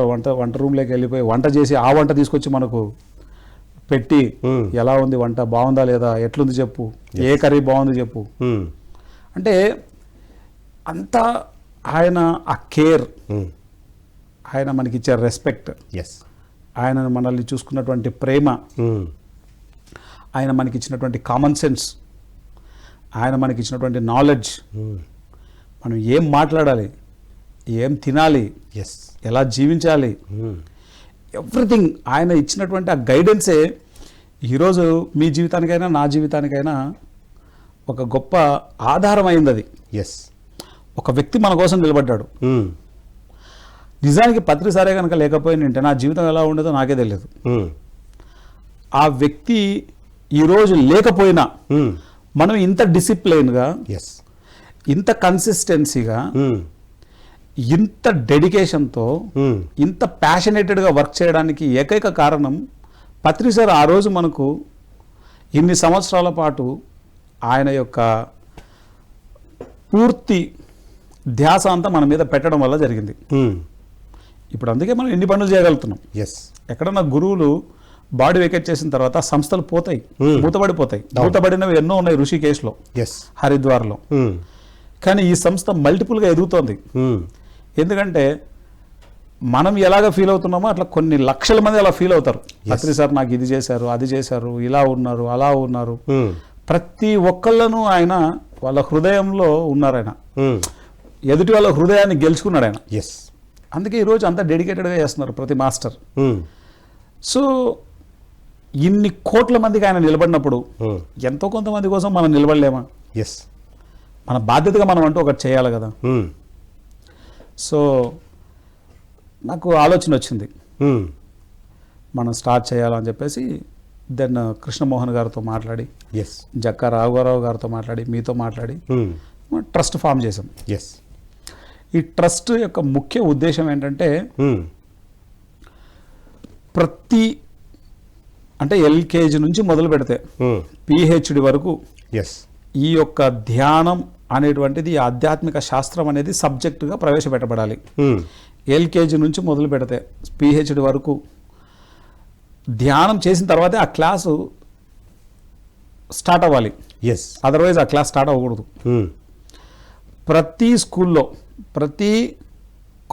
Speaker 2: రూమ్లోకి వెళ్ళిపోయి వంట చేసి ఆ వంట తీసుకొచ్చి మనకు పెట్టి, ఎలా ఉంది వంట, బాగుందా లేదా, ఎట్లుంది చెప్పు, ఏ కర్రీ బాగుంది చెప్పు. అంటే అంతా ఆయన ఆ కేర్, ఆయన మనకిచ్చే రెస్పెక్ట్, ఆయన మనల్ని చూసుకున్నటువంటి ప్రేమ, ఆయన మనకిచ్చినటువంటి కామన్ సెన్స్, ఆయన మనకిచ్చినటువంటి నాలెడ్జ్, మనం ఏం మాట్లాడాలి, ఏం తినాలి, ఎలా జీవించాలి, ఎవ్రీథింగ్ ఆయన ఇచ్చినటువంటి ఆ గైడెన్సే ఈరోజు మీ జీవితానికైనా నా జీవితానికైనా ఒక గొప్ప ఆధారం అయింది. అది ఒక వ్యక్తి మన కోసం నిలబడ్డాడు. నిజానికి పత్రి సారే కనుక లేకపోయిందంటే నా జీవితం ఎలా ఉండేదో నాకే తెలియదు. ఆ వ్యక్తి ఈరోజు లేకపోయినా మనం ఇంత డిసిప్లైన్గా, ఇంత కన్సిస్టెన్సీగా, ఇంత డెడికేషన్తో, ఇంత ప్యాషనేటెడ్గా వర్క్ చేయడానికి ఏకైక కారణం పత్రి సార్ ఆ రోజు మనకు ఇన్ని సంవత్సరాల పాటు ఆయన యొక్క పూర్తి ధ్యాస అంతా మన మీద పెట్టడం వల్ల జరిగింది. ఇప్పుడు అందుకే మనం ఎన్ని పనులు చేయగలుగుతున్నాం. ఎక్కడన్నా గురువులు బాడీ వెకేట్ చేసిన తర్వాత సంస్థలు పోతాయి, మూతబడిపోతాయి. మూతబడినవి ఎన్నో ఉన్నాయి ఋషికేశ్లో, హరిద్వార్లో. కానీ ఈ సంస్థ మల్టిపుల్గా ఎదుగుతోంది. ఎందుకంటే మనం ఎలాగ ఫీల్ అవుతున్నామో అట్లా కొన్ని లక్షల మంది అలా ఫీల్ అవుతారు. పత్రి సార్ నాకు ఇది చేశారు, అది చేశారు, ఇలా ఉన్నారు, అలా ఉన్నారు. ప్రతి ఒక్కళ్ళను ఆయన వాళ్ళ హృదయంలో ఉన్నారు. ఆయన ఎదుటి వాళ్ళ హృదయాన్ని గెలుచుకున్నాడు ఆయన. అందుకే ఈరోజు అంతా డెడికేటెడ్గా చేస్తున్నారు ప్రతి మాస్టర్. సో ఇన్ని కోట్ల మందికి ఆయన నిలబడినప్పుడు ఎంతో కొంతమంది కోసం మనం నిలబడలేమా? మన బాధ్యతగా మనం అంటూ ఒకటి చేయాలి కదా. సో నాకు ఆలోచన వచ్చింది, మనం స్టార్ట్ చేయాలని చెప్పేసి దెన్ కృష్ణమోహన్ గారితో మాట్లాడి, జక్కా రాఘవరావు గారితో మాట్లాడి, మీతో మాట్లాడి ట్రస్ట్ ఫామ్ చేసాం. ఈ ట్రస్ట్ యొక్క ముఖ్య ఉద్దేశం ఏంటంటే ప్రతి అంటే ఎల్కేజీ నుంచి మొదలు పెడితే పిహెచ్డి వరకు ఈ యొక్క ధ్యానం అనేటువంటిది, ఆధ్యాత్మిక శాస్త్రం అనేది సబ్జెక్టుగా ప్రవేశపెట్టబడాలి. ఎల్కేజీ నుంచి మొదలు పెడితే పిహెచ్డి వరకు ధ్యానం చేసిన తర్వాతే ఆ క్లాసు స్టార్ట్ అవ్వాలి. అదర్వైజ్ ఆ క్లాస్ స్టార్ట్ అవ్వకూడదు. ప్రతి స్కూల్లో, ప్రతి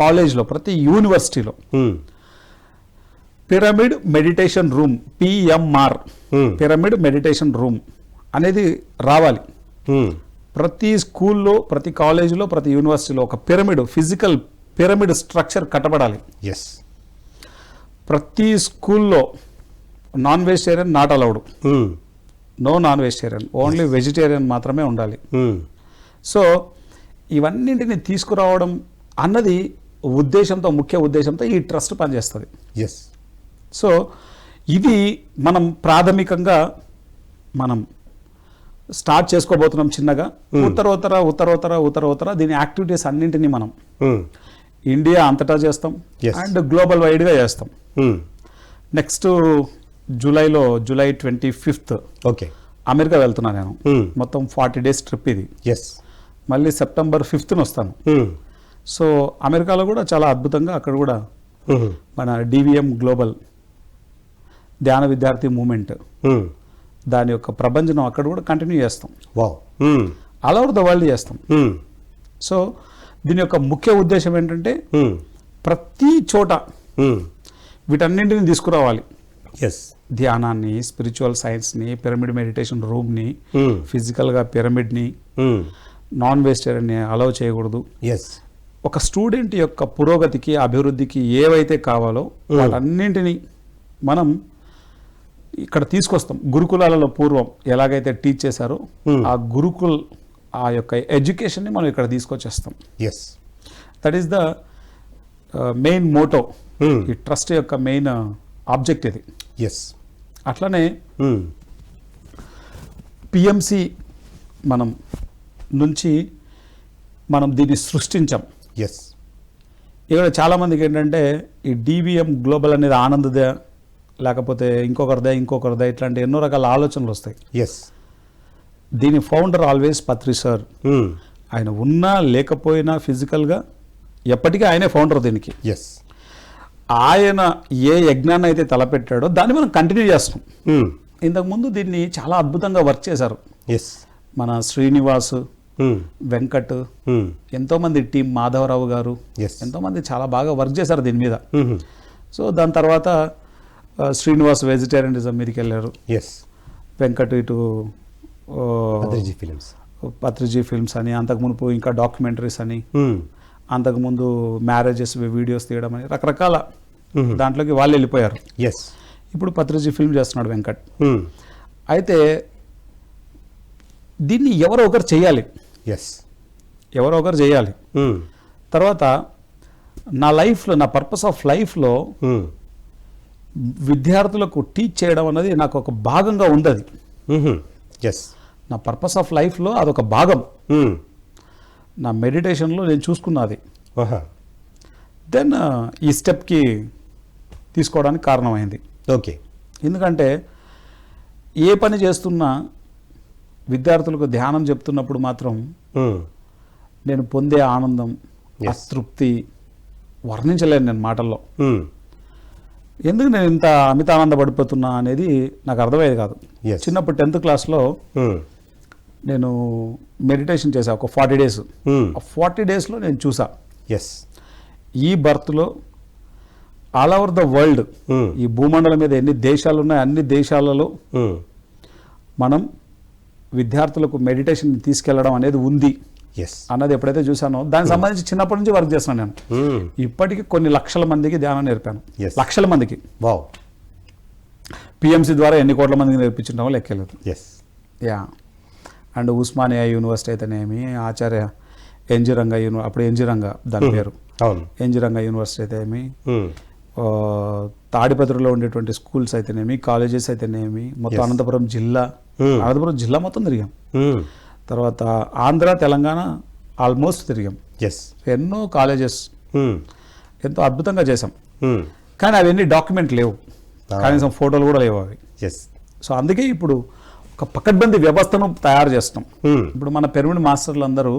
Speaker 2: కాలేజ్లో, ప్రతి యూనివర్సిటీలో pyramid meditation room, PMR, pyramid meditation room అనేది రావాలి. ప్రతి స్కూల్లో, ప్రతి కాలేజీలో, ప్రతి యూనివర్సిటీలో ఒక పిరమిడ్, ఫిజికల్ పిరమిడ్ స్ట్రక్చర్ కట్టబడాలి. ప్రతి స్కూల్లో non vegetarian not allowed, no non vegetarian, only vegetarian మాత్రమే ఉండాలి. సో ఇవన్నింటిని తీసుకురావడం అన్నది ఉద్దేశంతో, ముఖ్య ఉద్దేశంతో ఈ ట్రస్ట్ పనిచేస్తుంది. సో ఇది మనం ప్రాథమికంగా మనం స్టార్ట్ చేసుకోబోతున్నాం చిన్నగా. ఉత్తరోత్తర దీని యాక్టివిటీస్ అన్నింటినీ మనం ఇండియా అంతటా చేస్తాం అండ్ గ్లోబల్ వైడ్గా చేస్తాం. నెక్స్ట్ జూలై 25th అమెరికా వెళ్తున్నాను నేను. మొత్తం 40 days ట్రిప్ ఇది. మళ్ళీ September 5th వస్తాను. సో అమెరికాలో కూడా చాలా అద్భుతంగా అక్కడ కూడా మన డివిఎం గ్లోబల్ ధ్యాన విద్యార్థి మూమెంట్ దాని యొక్క ప్రభంజనం అక్కడ కూడా కంటిన్యూ చేస్తాం. ఆల్ ఓవర్ ద వరల్డ్ చేస్తాం. సో దీని యొక్క ముఖ్య ఉద్దేశం ఏంటంటే ప్రతి చోట వీటన్నింటిని తీసుకురావాలి. ధ్యానాన్ని, స్పిరిచువల్ సైన్స్ని, పిరమిడ్ మెడిటేషన్ రూమ్ని, ఫిజికల్గా పిరమిడ్ని, నాన్ వెజిటేరియన్ని అలౌ చేయకూడదు. ఒక స్టూడెంట్ యొక్క పురోగతికి, అభివృద్ధికి ఏవైతే కావాలో వాటన్నింటినీ మనం ఇక్కడ తీసుకొస్తాం. గురుకులాలలో పూర్వం ఎలాగైతే టీచ్ చేశారో ఆ గురుకుల్ ఆ యొక్క ఎడ్యుకేషన్ని మనం ఇక్కడ తీసుకొచ్చేస్తాం. That is the main motto. ఈ ట్రస్ట్ యొక్క మెయిన్ ఆబ్జెక్ట్ ఇది. అట్లనే పిఎంసి మనం నుంచి మనం దీన్ని సృష్టించాం. ఇక్కడ చాలామందికి ఏంటంటే ఈ డివిఎం గ్లోబల్ అనేది ఆనందదే, లేకపోతే ఇంకొకరిదే ఇట్లాంటి ఎన్నో రకాల ఆలోచనలు వస్తాయి. దీని ఫౌండర్ ఆల్వేస్ పత్రి సార్. ఆయన ఉన్నా లేకపోయినా ఫిజికల్గా ఎప్పటికీ ఆయనే ఫౌండర్ దీనికి. ఆయన ఏ యజ్ఞాన్ని అయితే తలపెట్టాడో దాన్ని మనం కంటిన్యూ చేస్తాం. ఇంతకుముందు దీన్ని చాలా అద్భుతంగా వర్క్ చేశారు మన శ్రీనివాస్, వెంకట్, ఎంతోమంది టీం, మాధవరావు గారు, ఎంతోమంది చాలా బాగా వర్క్ చేశారు దీని మీద. సో దాని తర్వాత శ్రీనివాస్ వెజిటేరియనిజం మీదకి వెళ్ళారు. వెంకట్ ఇటు పత్రిజీ ఫిల్మ్స్ అని, అంతకుముందు ఇంకా డాక్యుమెంటరీస్ అని, అంతకుముందు మ్యారేజెస్ వీడియోస్ తీయడం అని రకరకాల దాంట్లోకి వాళ్ళు వెళ్ళిపోయారు. ఇప్పుడు పత్రిజీ ఫిల్మ్ చేస్తున్నాడు వెంకట్. అయితే దీన్ని ఎవరో ఒకరు చేయాలి. తర్వాత నా లైఫ్లో, నా పర్పస్ ఆఫ్ లైఫ్లో విద్యార్థులకు టీచ్ చేయడం అనేది నాకు ఒక భాగంగా ఉంది. అది నా పర్పస్ ఆఫ్ లైఫ్లో అదొక భాగం. నా మెడిటేషన్లో నేను చూసుకున్నది. దెన్ ఈ స్టెప్కి తీసుకోవడానికి కారణమైంది. ఎందుకంటే ఏ పని చేస్తున్నా విద్యార్థులకు ధ్యానం చెప్తున్నప్పుడు మాత్రం నేను పొందే ఆనందం, అతృప్తి వర్ణించలేను నేను మాటల్లో. ఎందుకు నేను ఇంత అమిత ఆనందపడిపోతున్నా అనేది నాకు అర్థమయ్యేది కాదు. చిన్నప్పుడు 10th క్లాస్లో నేను మెడిటేషన్ చేశా ఒక 40 days. ఆ 40 daysలో నేను చూసా ఈ బర్త్లో ఆల్ ఓవర్ ద వరల్డ్, ఈ భూమండలం మీద ఎన్ని దేశాలు ఉన్నాయి అన్ని దేశాలలో మనం విద్యార్థులకు మెడిటేషన్ తీసుకెళ్లడం అనేది ఉంది అన్నది ఎప్పుడైతే చూసానో దానికి సంబంధించి చిన్నప్పటి నుంచి వర్క్ చేస్తున్నాను నేను. ఇప్పటికీ కొన్ని లక్షల మందికి ధ్యానం నేర్పాను. లక్షల మందికి. పిఎంసి ద్వారా ఎన్ని కోట్ల మందికి నేర్పించడం లెక్కలేదు. అండ్ ఉస్మానియా యూనివర్సిటీ అయితేనేమి, ఆచార్య ఎన్జిరంగా అప్పుడు ఎన్జిరంగా దాని పేరు, ఎన్జిరంగా యూనివర్సిటీ అయితేనేమి, తాడిపత్రిలో ఉండేటువంటి స్కూల్స్ అయితేనేమి, కాలేజెస్ అయితేనేమి, మొత్తం అనంతపురం జిల్లా మొత్తం తిరిగాం. తర్వాత ఆంధ్ర, తెలంగాణ ఆల్మోస్ట్ తిరిగాం. ఎన్నో కాలేజెస్ ఎంతో అద్భుతంగా చేసాం. కానీ అవన్నీ డాక్యుమెంట్ లేవు, కనీసం ఫోటోలు కూడా లేవు అవి. సో అందుకే ఇప్పుడు ఒక పకడ్బందీ వ్యవస్థను తయారు చేస్తాం. ఇప్పుడు మన పిరమిడ్ మాస్టర్లు అందరూ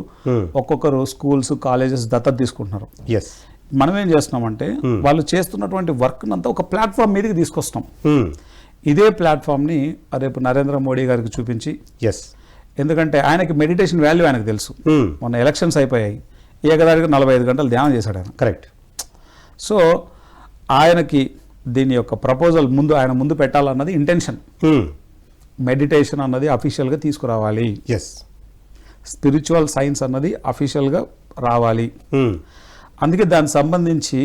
Speaker 2: ఒక్కొక్కరు స్కూల్స్, కాలేజెస్ దత్తత తీసుకుంటున్నారు. మనం ఏం చేస్తున్నామంటే వాళ్ళు చేస్తున్నటువంటి వర్క్ అంతా ఒక ప్లాట్ఫామ్ మీదకి తీసుకొస్తాం. ఇదే ప్లాట్ఫామ్ని రేపు నరేంద్ర మోడీ గారికి చూపించి, ఎందుకంటే ఆయనకి మెడిటేషన్ వాల్యూ ఆయనకు తెలుసు. మొన్న ఎలక్షన్స్ అయిపోయాయి, ఏకదారిగా 45 గంటలు ధ్యానం చేశాడు ఆయన. కరెక్ట్. సో ఆయనకి దీని యొక్క ప్రపోజల్ ఆయన ముందు పెట్టాలన్నది ఇంటెన్షన్. మెడిటేషన్ అన్నది అఫీషియల్గా తీసుకురావాలి, స్పిరిచువల్ సైన్స్ అన్నది అఫీషియల్గా రావాలి. అందుకే దానికి సంబంధించి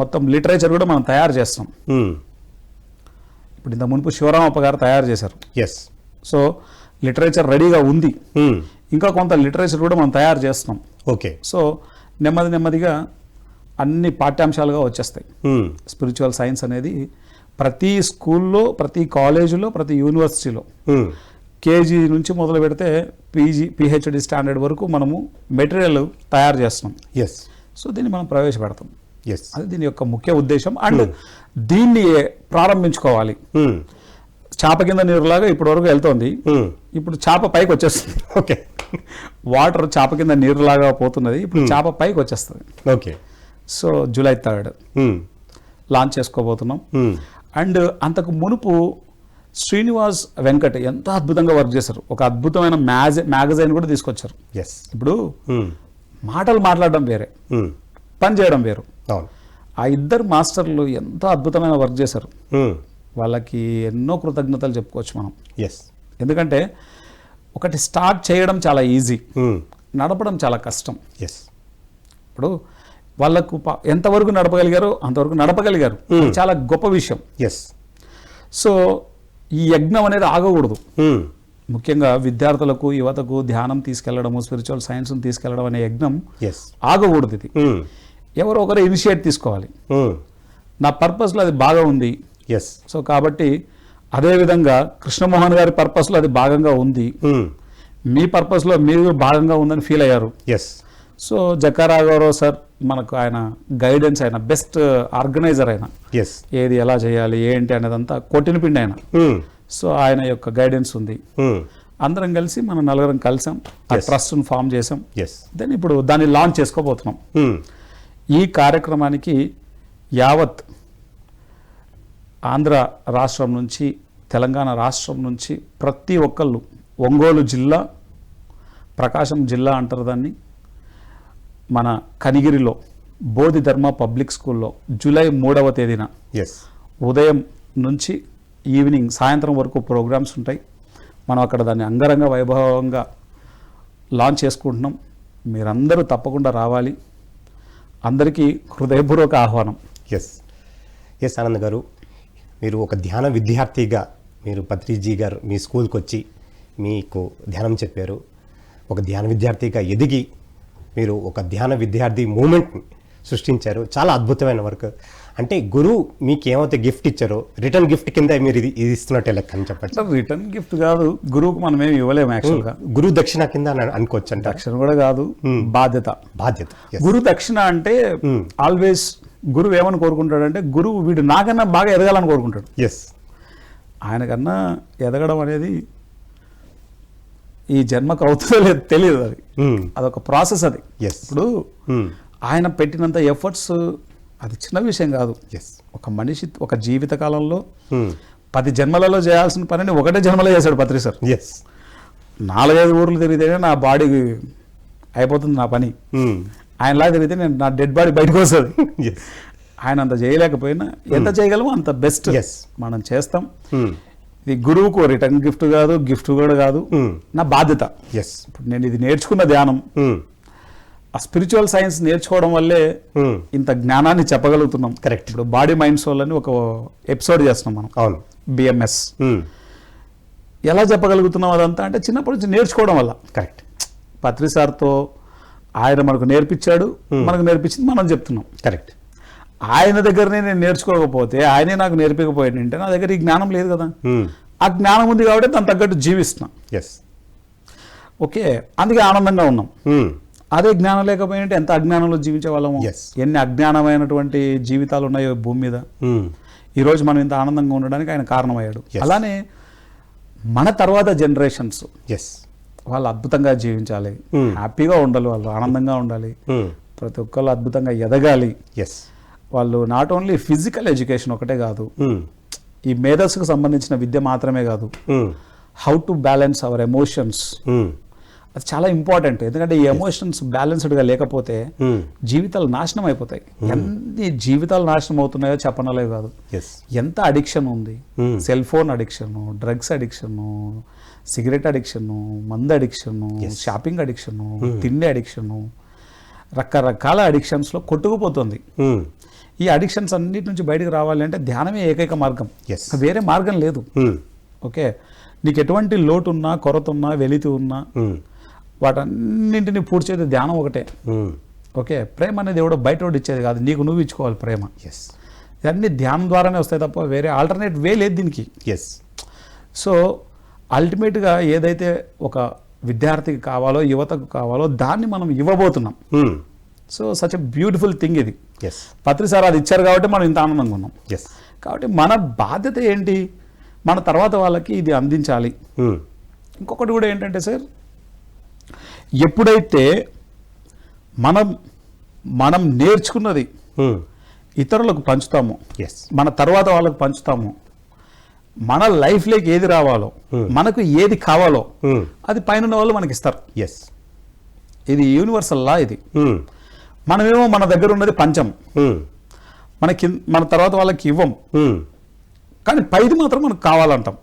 Speaker 2: మొత్తం లిటరేచర్ కూడా మనం తయారు చేస్తాం. ఇప్పుడు ఇంత మునుపు శివరామప్ప గారు తయారు చేశారు. సో లిటరేచర్ రెడీగా ఉంది. ఇంకా కొంత లిటరేచర్ కూడా మనం తయారు చేస్తున్నాం. సో నెమ్మదిగా అన్ని పాఠ్యాంశాలుగా వచ్చేస్తాయి. స్పిరిచువల్ సైన్స్ అనేది ప్రతి స్కూల్లో, ప్రతి కాలేజీలో, ప్రతి యూనివర్సిటీలో కేజీ నుంచి మొదలు పెడితే పిహెచ్డి స్టాండర్డ్ వరకు మనము మెటీరియల్ తయారు చేస్తున్నాం. సో దీన్ని మనం ప్రవేశపెడతాం. అది దీని యొక్క ముఖ్య ఉద్దేశం. అండ్ దీన్ని ప్రారంభించుకోవాలి. చేప కింద నీరులాగా ఇప్పటి వరకు వెళ్తోంది. ఇప్పుడు చేప పైకి వచ్చేస్తుంది.
Speaker 1: ఓకే,
Speaker 2: వాటర్ చేప కింద నీరులాగా పోతున్నది, ఇప్పుడు చేప పైకి వచ్చేస్తుంది.
Speaker 1: ఓకే.
Speaker 2: సో July 3 లాంచ్ చేసుకోబోతున్నాం. అండ్ అంతకు మునుపు శ్రీనివాస్ వెంకట్ ఎంత అద్భుతంగా వర్క్ చేశారు. ఒక అద్భుతమైన మ్యాగజైన్ కూడా తీసుకొచ్చారు. ఇప్పుడు మాటలు మాట్లాడడం వేరే, పని చేయడం వేరు. ఆ ఇద్దరు మాస్టర్లు ఎంత అద్భుతమైన వర్క్ చేశారు. వాళ్ళకి ఎన్నో కృతజ్ఞతలు చెప్పుకోవచ్చు మనం. ఎందుకంటే ఒకటి స్టార్ట్ చేయడం చాలా ఈజీ, నడపడం చాలా కష్టం. ఇప్పుడు వాళ్ళకు ఎంతవరకు నడపగలిగారో అంతవరకు నడపగలిగారు, చాలా గొప్ప విషయం. సో ఈ యజ్ఞం అనేది ఆగకూడదు. ముఖ్యంగా విద్యార్థులకు, యువతకు ధ్యానం తీసుకెళ్లడము, స్పిరిచువల్ సైన్స్ని తీసుకెళ్లడం అనే యజ్ఞం ఆగకూడదు. ఇది ఎవరో ఒకరు ఇనిషియేట్ తీసుకోవాలి. నా పర్పస్లో అది బాగా ఉంది. సో కాబట్టి అదేవిధంగా కృష్ణమోహన్ గారి పర్పస్లో అది భాగంగా ఉంది, మీ పర్పస్లో మీరు భాగంగా ఉందని ఫీల్ అయ్యారు. సో జక్కారాఘవరావు సార్ మనకు ఆయన గైడెన్స్, ఆయన బెస్ట్ ఆర్గనైజర్, ఆయన ఏది ఎలా చేయాలి ఏంటి అనేదంతా కొట్టిన పిండి ఆయన. సో ఆయన యొక్క గైడెన్స్ ఉంది. అందరం కలిసి మనం నలుగురం కలిసాం, ఆ ట్రస్ట్ను ఫామ్ చేసాం. దెన్ ఇప్పుడు దాన్ని లాంచ్ చేసుకోబోతున్నాం. ఈ కార్యక్రమానికి యావత్ ఆంధ్ర రాష్ట్రం నుంచి, తెలంగాణ రాష్ట్రం నుంచి ప్రతి ఒక్కళ్ళు, ఒంగోలు జిల్లా, ప్రకాశం జిల్లా అంటారు దాన్ని, మన కనిగిరిలో బోధి ధర్మ పబ్లిక్ స్కూల్లో July 3వ తేదీన ఉదయం నుంచి ఈవినింగ్ సాయంత్రం వరకు ప్రోగ్రామ్స్ ఉంటాయి. మనం అక్కడ దాన్ని అంగరంగ వైభవంగా లాంచ్ చేసుకుంటున్నాం. మీరందరూ తప్పకుండా రావాలి. అందరికీ హృదయపూర్వక ఆహ్వానం.
Speaker 1: ఎస్ ఆనంద్ గారు, మీరు ఒక ధ్యాన విద్యార్థిగా మీరు పత్రిజీ గారు మీ స్కూల్కి వచ్చి మీకు ధ్యానం చెప్పారు. ఒక ధ్యాన విద్యార్థిగా ఎదిగి మీరు ఒక ధ్యాన విద్యార్థి మూమెంట్ని సృష్టించారు. చాలా అద్భుతమైన వర్క్. అంటే గురువు మీకు ఏమైతే గిఫ్ట్ ఇచ్చారో రిటర్న్ గిఫ్ట్ కింద మీరు ఇది ఇస్తున్నట్టే లెక్క అని చెప్పచ్చు.
Speaker 2: రిటర్న్ గిఫ్ట్ కాదు, గురువుకు మనం ఏమి ఇవ్వలేము యాక్చువల్గా.
Speaker 1: గురువు దక్షిణ కింద అనుకోవచ్చు. అంటే
Speaker 2: దక్షిణ కూడా కాదు, బాధ్యత. గురు దక్షిణ అంటే ఆల్వేస్ గురువు ఏమని కోరుకుంటాడంటే, గురువు వీడు నాకన్నా బాగా ఎదగాలని కోరుకుంటాడు. ఆయనకన్నా ఎదగడం అనేది ఈ జన్మకు అవుతుందో లేదు తెలియదు. అది అదొక ప్రాసెస్. అది ఇప్పుడు ఆయన పెట్టినంత ఎఫర్ట్స్ అది చిన్న విషయం కాదు. ఒక మనిషి ఒక జీవిత కాలంలో 10 జన్మలలో చేయాల్సిన పనిని ఒకటే జన్మలో చేశాడు పత్రి సార్. 4-5 ఊర్లు తిరిగితేనే నా బాడీ అయిపోతుంది నా పని. ఆయనలా తిరిగితే నేను నా డెడ్ బాడీ బయటకు వస్తుంది. ఆయన అంత చేయలేకపోయినా ఎంత చేయగలమో అంత బెస్ట్ మనం చేస్తాం. ఇది గురువుకు రిటర్న్ గిఫ్ట్ కాదు, గిఫ్ట్ కూడా కాదు, నా బాధ్యత. ఇప్పుడు నేను ఇది నేర్చుకున్న ధ్యానం, ఆ స్పిరిచువల్ సైన్స్ నేర్చుకోవడం వల్లే ఇంత జ్ఞానాన్ని చెప్పగలుగుతున్నాం.
Speaker 1: కరెక్ట్.
Speaker 2: ఇప్పుడు బాడీ మైండ్ సోల్ అని ఒక ఎపిసోడ్ చేస్తున్నాం మనం. అవును. BMS ఎలా చెప్పగలుగుతున్నాం అదంతా అంటే చిన్నప్పటి నుంచి నేర్చుకోవడం వల్ల.
Speaker 1: కరెక్ట్.
Speaker 2: పత్రి సార్తో ఆయన మనకు నేర్పించాడు, మనకు నేర్పించింది మనం చెప్తున్నాం.
Speaker 1: కరెక్ట్.
Speaker 2: ఆయన దగ్గరనే నేను నేర్చుకోకపోతే, ఆయనే నాకు నేర్పించకపోయింటే నా దగ్గర ఈ జ్ఞానం లేదు కదా. ఆ జ్ఞానం ఉంది కాబట్టి దాని తగ్గట్టు జీవిస్తున్నాం. ఓకే, అందుకే ఆనందంగా ఉన్నాం. అదే జ్ఞానం లేకపోయింటే ఎంత అజ్ఞానంలో జీవించే వాళ్ళము. ఎన్ని అజ్ఞానమైనటువంటి జీవితాలు ఉన్నాయో భూమి మీద. ఈరోజు మనం ఇంత ఆనందంగా ఉండడానికి ఆయన కారణమయ్యాడు. అలానే మన తర్వాత జనరేషన్స్ వాళ్ళు అద్భుతంగా జీవించాలి, హ్యాపీగా ఉండాలి, వాళ్ళు ఆనందంగా ఉండాలి, ప్రతి ఒక్కళ్ళు అద్భుతంగా ఎదగాలి. వాళ్ళు నాట్ ఓన్లీ ఫిజికల్ ఎడ్యుకేషన్ ఒకటే కాదు, ఈ మేధస్సుకు సంబంధించిన విద్య మాత్రమే కాదు, how to balance hour emotions, అది చాలా ఇంపార్టెంట్. ఎందుకంటే ఈ ఎమోషన్స్ బ్యాలెన్స్డ్గా లేకపోతే జీవితాలు నాశనం అయిపోతాయి. ఎన్ని జీవితాలు నాశనం అవుతున్నాయో చెప్పనలే కాదు. ఎంత అడిక్షన్ ఉంది, cell phone addiction, drugs addiction, cigarette addiction, మందు అడిక్షన్, షాపింగ్ అడిక్షన్, తిండి అడిక్షన్, రకరకాల అడిక్షన్స్లో కొట్టుకుపోతుంది. ఈ అడిక్షన్స్ అన్నిటి నుంచి బయటకు రావాలి అంటే ధ్యానమే ఏకైక మార్గం, వేరే మార్గం లేదు. ఓకే, నీకు ఎటువంటి లోటు ఉన్నా, కొరత ఉన్నా, వెలితి ఉన్నా వాటన్నింటినీ పూడ్చేది ధ్యానం ఒకటే. ఓకే, ప్రేమ అనేది ఎవడో బయట ఇచ్చేది కాదు, నీకు నువ్వు ఇచ్చుకోవాలి ప్రేమ. ఇవన్నీ ధ్యానం ద్వారానే వస్తాయి తప్ప వేరే ఆల్టర్నేట్ వే లేదు దీనికి. సో అల్టిమేట్గా ఏదైతే ఒక విద్యార్థికి కావాలో, యువతకు కావాలో దాన్ని మనం ఇవ్వబోతున్నాం. So such a beautiful thing ఇది. పత్రి సార్ అది ఇచ్చారు కాబట్టి మనం ఇంత ఆనందంగా ఉన్నాం. కాబట్టి మన బాధ్యత ఏంటి, మన తర్వాత వాళ్ళకి ఇది అందించాలి. ఇంకొకటి కూడా ఏంటంటే సార్, ఎప్పుడైతే మనం నేర్చుకున్నది ఇతరులకు పంచుతాము, మన తర్వాత వాళ్ళకు పంచుతాము, మన లైఫ్లోకి ఏది రావాలో, మనకు ఏది కావాలో అది పైన వాళ్ళు మనకి ఇస్తారు. ఇది యూనివర్సల్ లా. ఇది మనమేమో మన దగ్గర ఉన్నది పంచం, మన తర్వాత వాళ్ళకి ఇవ్వం, కానీ పైది మాత్రం మనకు కావాలంటాం.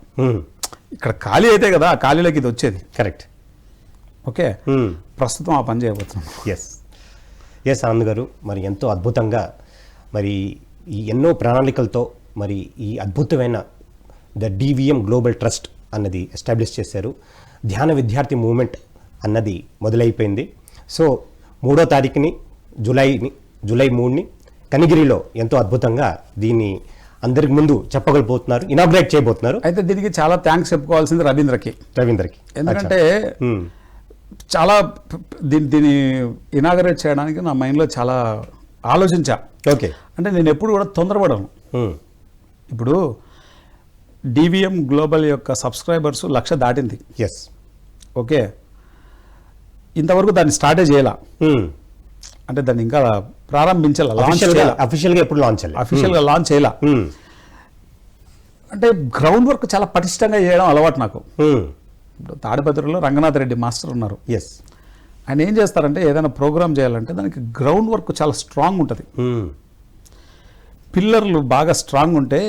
Speaker 2: ఇక్కడ ఖాళీ అయితే కదా ఆ ఖాళీలోకి ఇది వచ్చేది.
Speaker 1: కరెక్ట్.
Speaker 2: ఓకే, ప్రస్తుతం ఆ పని చేయబోతున్నాం.
Speaker 1: ఎస్ ఆనంద్ గారు, మరి ఎంతో అద్భుతంగా మరి ఈ ఎన్నో ప్రణాళికలతో మరి ఈ అద్భుతమైన ద DVM గ్లోబల్ ట్రస్ట్ అన్నది ఎస్టాబ్లిష్ చేశారు. ధ్యాన విద్యార్థి మూవ్మెంట్ అన్నది మొదలైపోయింది. సో 3వ తారీఖుని జూలై 3ని కనిగిరిలో ఎంతో అద్భుతంగా దీన్ని అందరికి ముందు చెప్పగలిపోతున్నారు, ఇనాగ్రేట్ చేయబోతున్నారు.
Speaker 2: అయితే దీనికి చాలా థ్యాంక్స్ చెప్పుకోవాల్సింది రవీంద్రకి. ఎందుకంటే చాలా దీన్ని ఇనాగరేట్ చేయడానికి నా మైండ్లో చాలా ఆలోచించా.
Speaker 1: ఓకే,
Speaker 2: అంటే నేను ఎప్పుడు కూడా తొందరపడను. ఇప్పుడు DVM గ్లోబల్ యొక్క సబ్స్క్రైబర్స్ 1,00,000 దాటింది. ఓకే, ఇంతవరకు దాన్ని స్టార్టే చేయాల, అంటే దాన్ని ఇంకా ప్రారంభించాల, అఫీషియల్గా లాంచ్ చేయాల. అంటే గ్రౌండ్ వర్క్ చాలా పటిష్టంగా చేయడం అలవాటు నాకు. ఇప్పుడు తాడిపత్రిలో రంగనాథ్ రెడ్డి మాస్టర్ ఉన్నారు. ఆయన ఏం చేస్తారంటే ఏదైనా ప్రోగ్రామ్ చేయాలంటే దానికి గ్రౌండ్ వర్క్ చాలా స్ట్రాంగ్ ఉంటుంది. పిల్లర్లు బాగా స్ట్రాంగ్ ఉంటే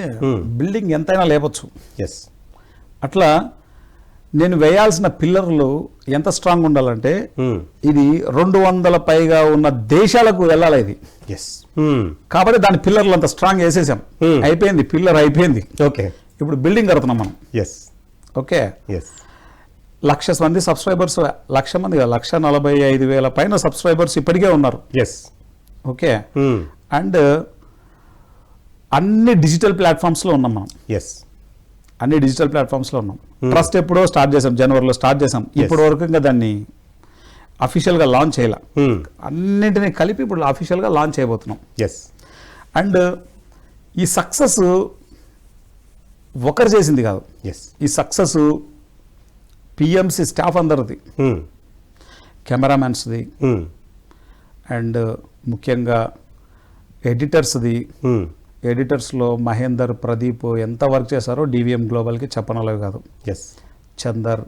Speaker 2: బిల్డింగ్ ఎంతైనా లేపచ్చు. అట్లా నేను వేయాల్సిన పిల్లర్లు ఎంత స్ట్రాంగ్ ఉండాలంటే ఇది 200 పైగా ఉన్న దేశాలకు వెళ్ళాలి ఇది. కాబట్టి దాని పిల్లర్లు అంత స్ట్రాంగ్ వేసేసాం, అయిపోయింది, పిల్లర్ అయిపోయింది.
Speaker 1: ఓకే,
Speaker 2: ఇప్పుడు బిల్డింగ్ కడుతున్నాం మనం. ఓకే, 1,00,000 మంది సబ్స్క్రైబర్స్, 1,00,000 మంది 1,45,000 పైన సబ్స్క్రైబర్స్ ఇప్పటికే ఉన్నారు. ఓకే, అండ్ అన్ని డిజిటల్ ప్లాట్ఫామ్స్లో ఉన్నాం మనం. అన్ని డిజిటల్ ప్లాట్ఫామ్స్లో ఉన్నాం. ట్రస్ట్ ఎప్పుడో స్టార్ట్ చేసాం, జనవరిలో స్టార్ట్ చేసాం. ఇప్పటి వరకు ఇంకా దాన్ని అఫీషియల్గా లాంచ్ చేయాల. అన్నింటినీ కలిపి ఇప్పుడు అఫీషియల్గా లాంచ్ చేయబోతున్నాం. అండ్ ఈ సక్సెస్ ఒకరు చేసింది కాదు. ఈ సక్సెస్ PMC స్టాఫ్ అందరిది, కెమెరామెన్స్ది, అండ్ ముఖ్యంగా ఎడిటర్స్ది. ఎడిటర్స్లో మహేందర్, ప్రదీప్ ఎంత వర్క్ చేశారో DVM గ్లోబల్కి చెప్పనలేవు కాదు. చందర్,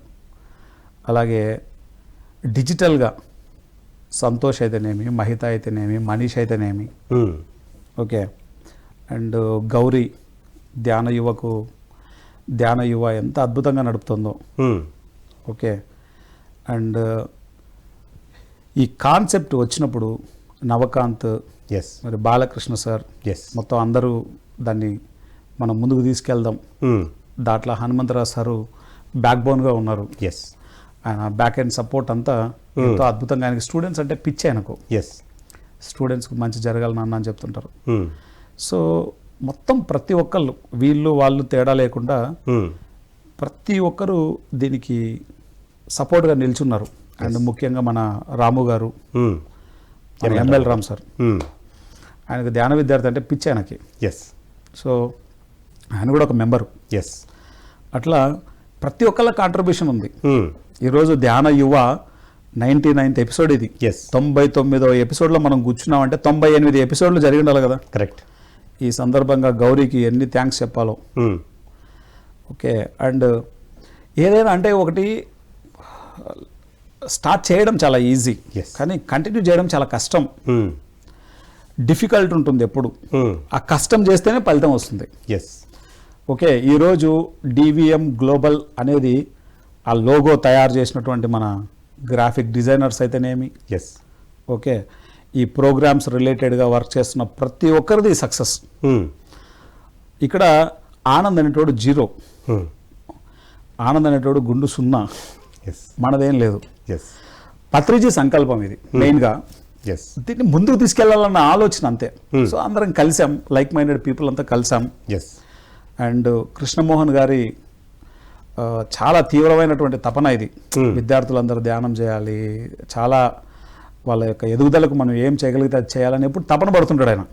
Speaker 2: అలాగే డిజిటల్గా సంతోష్ అయితేనేమి, మహిత అయితేనేమి, మనీష్ అయితేనేమి. ఓకే, అండ్ గౌరీ ధ్యాన యువ ఎంత అద్భుతంగా నడుపుతుందో. ఓకే, అండ్ ఈ కాన్సెప్ట్ వచ్చినప్పుడు నవకాంత్, మరి బాలకృష్ణ సార్, మొత్తం అందరూ దాన్ని మనం ముందుకు తీసుకెళ్దాం. దాంట్లో హనుమంతరావు సారు బ్యాక్ బోన్గా ఉన్నారు. ఆయన బ్యాక్ ఎండ్ సపోర్ట్ అంతా ఎంతో అద్భుతంగా. ఆయనకి స్టూడెంట్స్ అంటే పిచ్చి ఆయనకు. స్టూడెంట్స్కి మంచి జరగాలి నాన్న అని చెప్తుంటారు. సో మొత్తం ప్రతి ఒక్కళ్ళు, వీళ్ళు వాళ్ళు తేడా లేకుండా ప్రతి ఒక్కరు దీనికి సపోర్ట్గా నిల్చున్నారు. అండ్ ముఖ్యంగా మన రాము గారు, ML రామ్ సార్, ఆయనకు ధ్యాన విద్యార్థి అంటే పిచ్చి ఆయనకి. సో ఆయన కూడా ఒక మెంబరు. అట్లా ప్రతి ఒక్కళ్ళ కాంట్రిబ్యూషన్ ఉంది. ఈరోజు ధ్యాన యువ 99th ఎపిసోడ్ ఇది. 99వ ఎపిసోడ్లో మనం కూర్చున్నామంటే 98 ఎపిసోడ్లు జరిగి ఉండాలి కదా.
Speaker 1: కరెక్ట్.
Speaker 2: ఈ సందర్భంగా గౌరీకి ఎన్ని థ్యాంక్స్ చెప్పాలో. ఓకే, అండ్ ఏదైనా అంటే ఒకటి స్టార్ట్ చేయడం చాలా ఈజీ, కానీ కంటిన్యూ చేయడం చాలా కష్టం, డిఫికల్ట్ ఉంటుంది ఎప్పుడు. ఆ కష్టం చేస్తేనే ఫలితం వస్తుంది. ఓకే, ఈరోజు DVM గ్లోబల్ అనేది ఆ లోగో తయారు చేసినటువంటి మన గ్రాఫిక్ డిజైనర్స్ అయితేనేమి, ఓకే, ఈ ప్రోగ్రామ్స్ రిలేటెడ్గా వర్క్ చేస్తున్న ప్రతి ఒక్కరిది సక్సెస్. ఇక్కడ ఆనంద్ అనేటోడు 0, ఆనంద్ అనేటోడు గుండు 0, మనదేం లేదు. పత్రిజీ సంకల్పం ఇది మెయిన్గా. దీన్ని ముందుకు తీసుకెళ్లాలన్న ఆలోచన అంతే. సో అందరం కలిసాం, లైక్ మైండెడ్ పీపుల్ అంతా కలిసాం. అండ్ కృష్ణమోహన్ గారి చాలా తీవ్రమైనటువంటి తపన ఇది. విద్యార్థులందరూ ధ్యానం చేయాలి, చాలా వాళ్ళ యొక్క ఎదుగుదలకు మనం ఏం చేయగలిగితే అది చేయాలని ఎప్పుడు తపన పడుతుంటాడు ఆయన.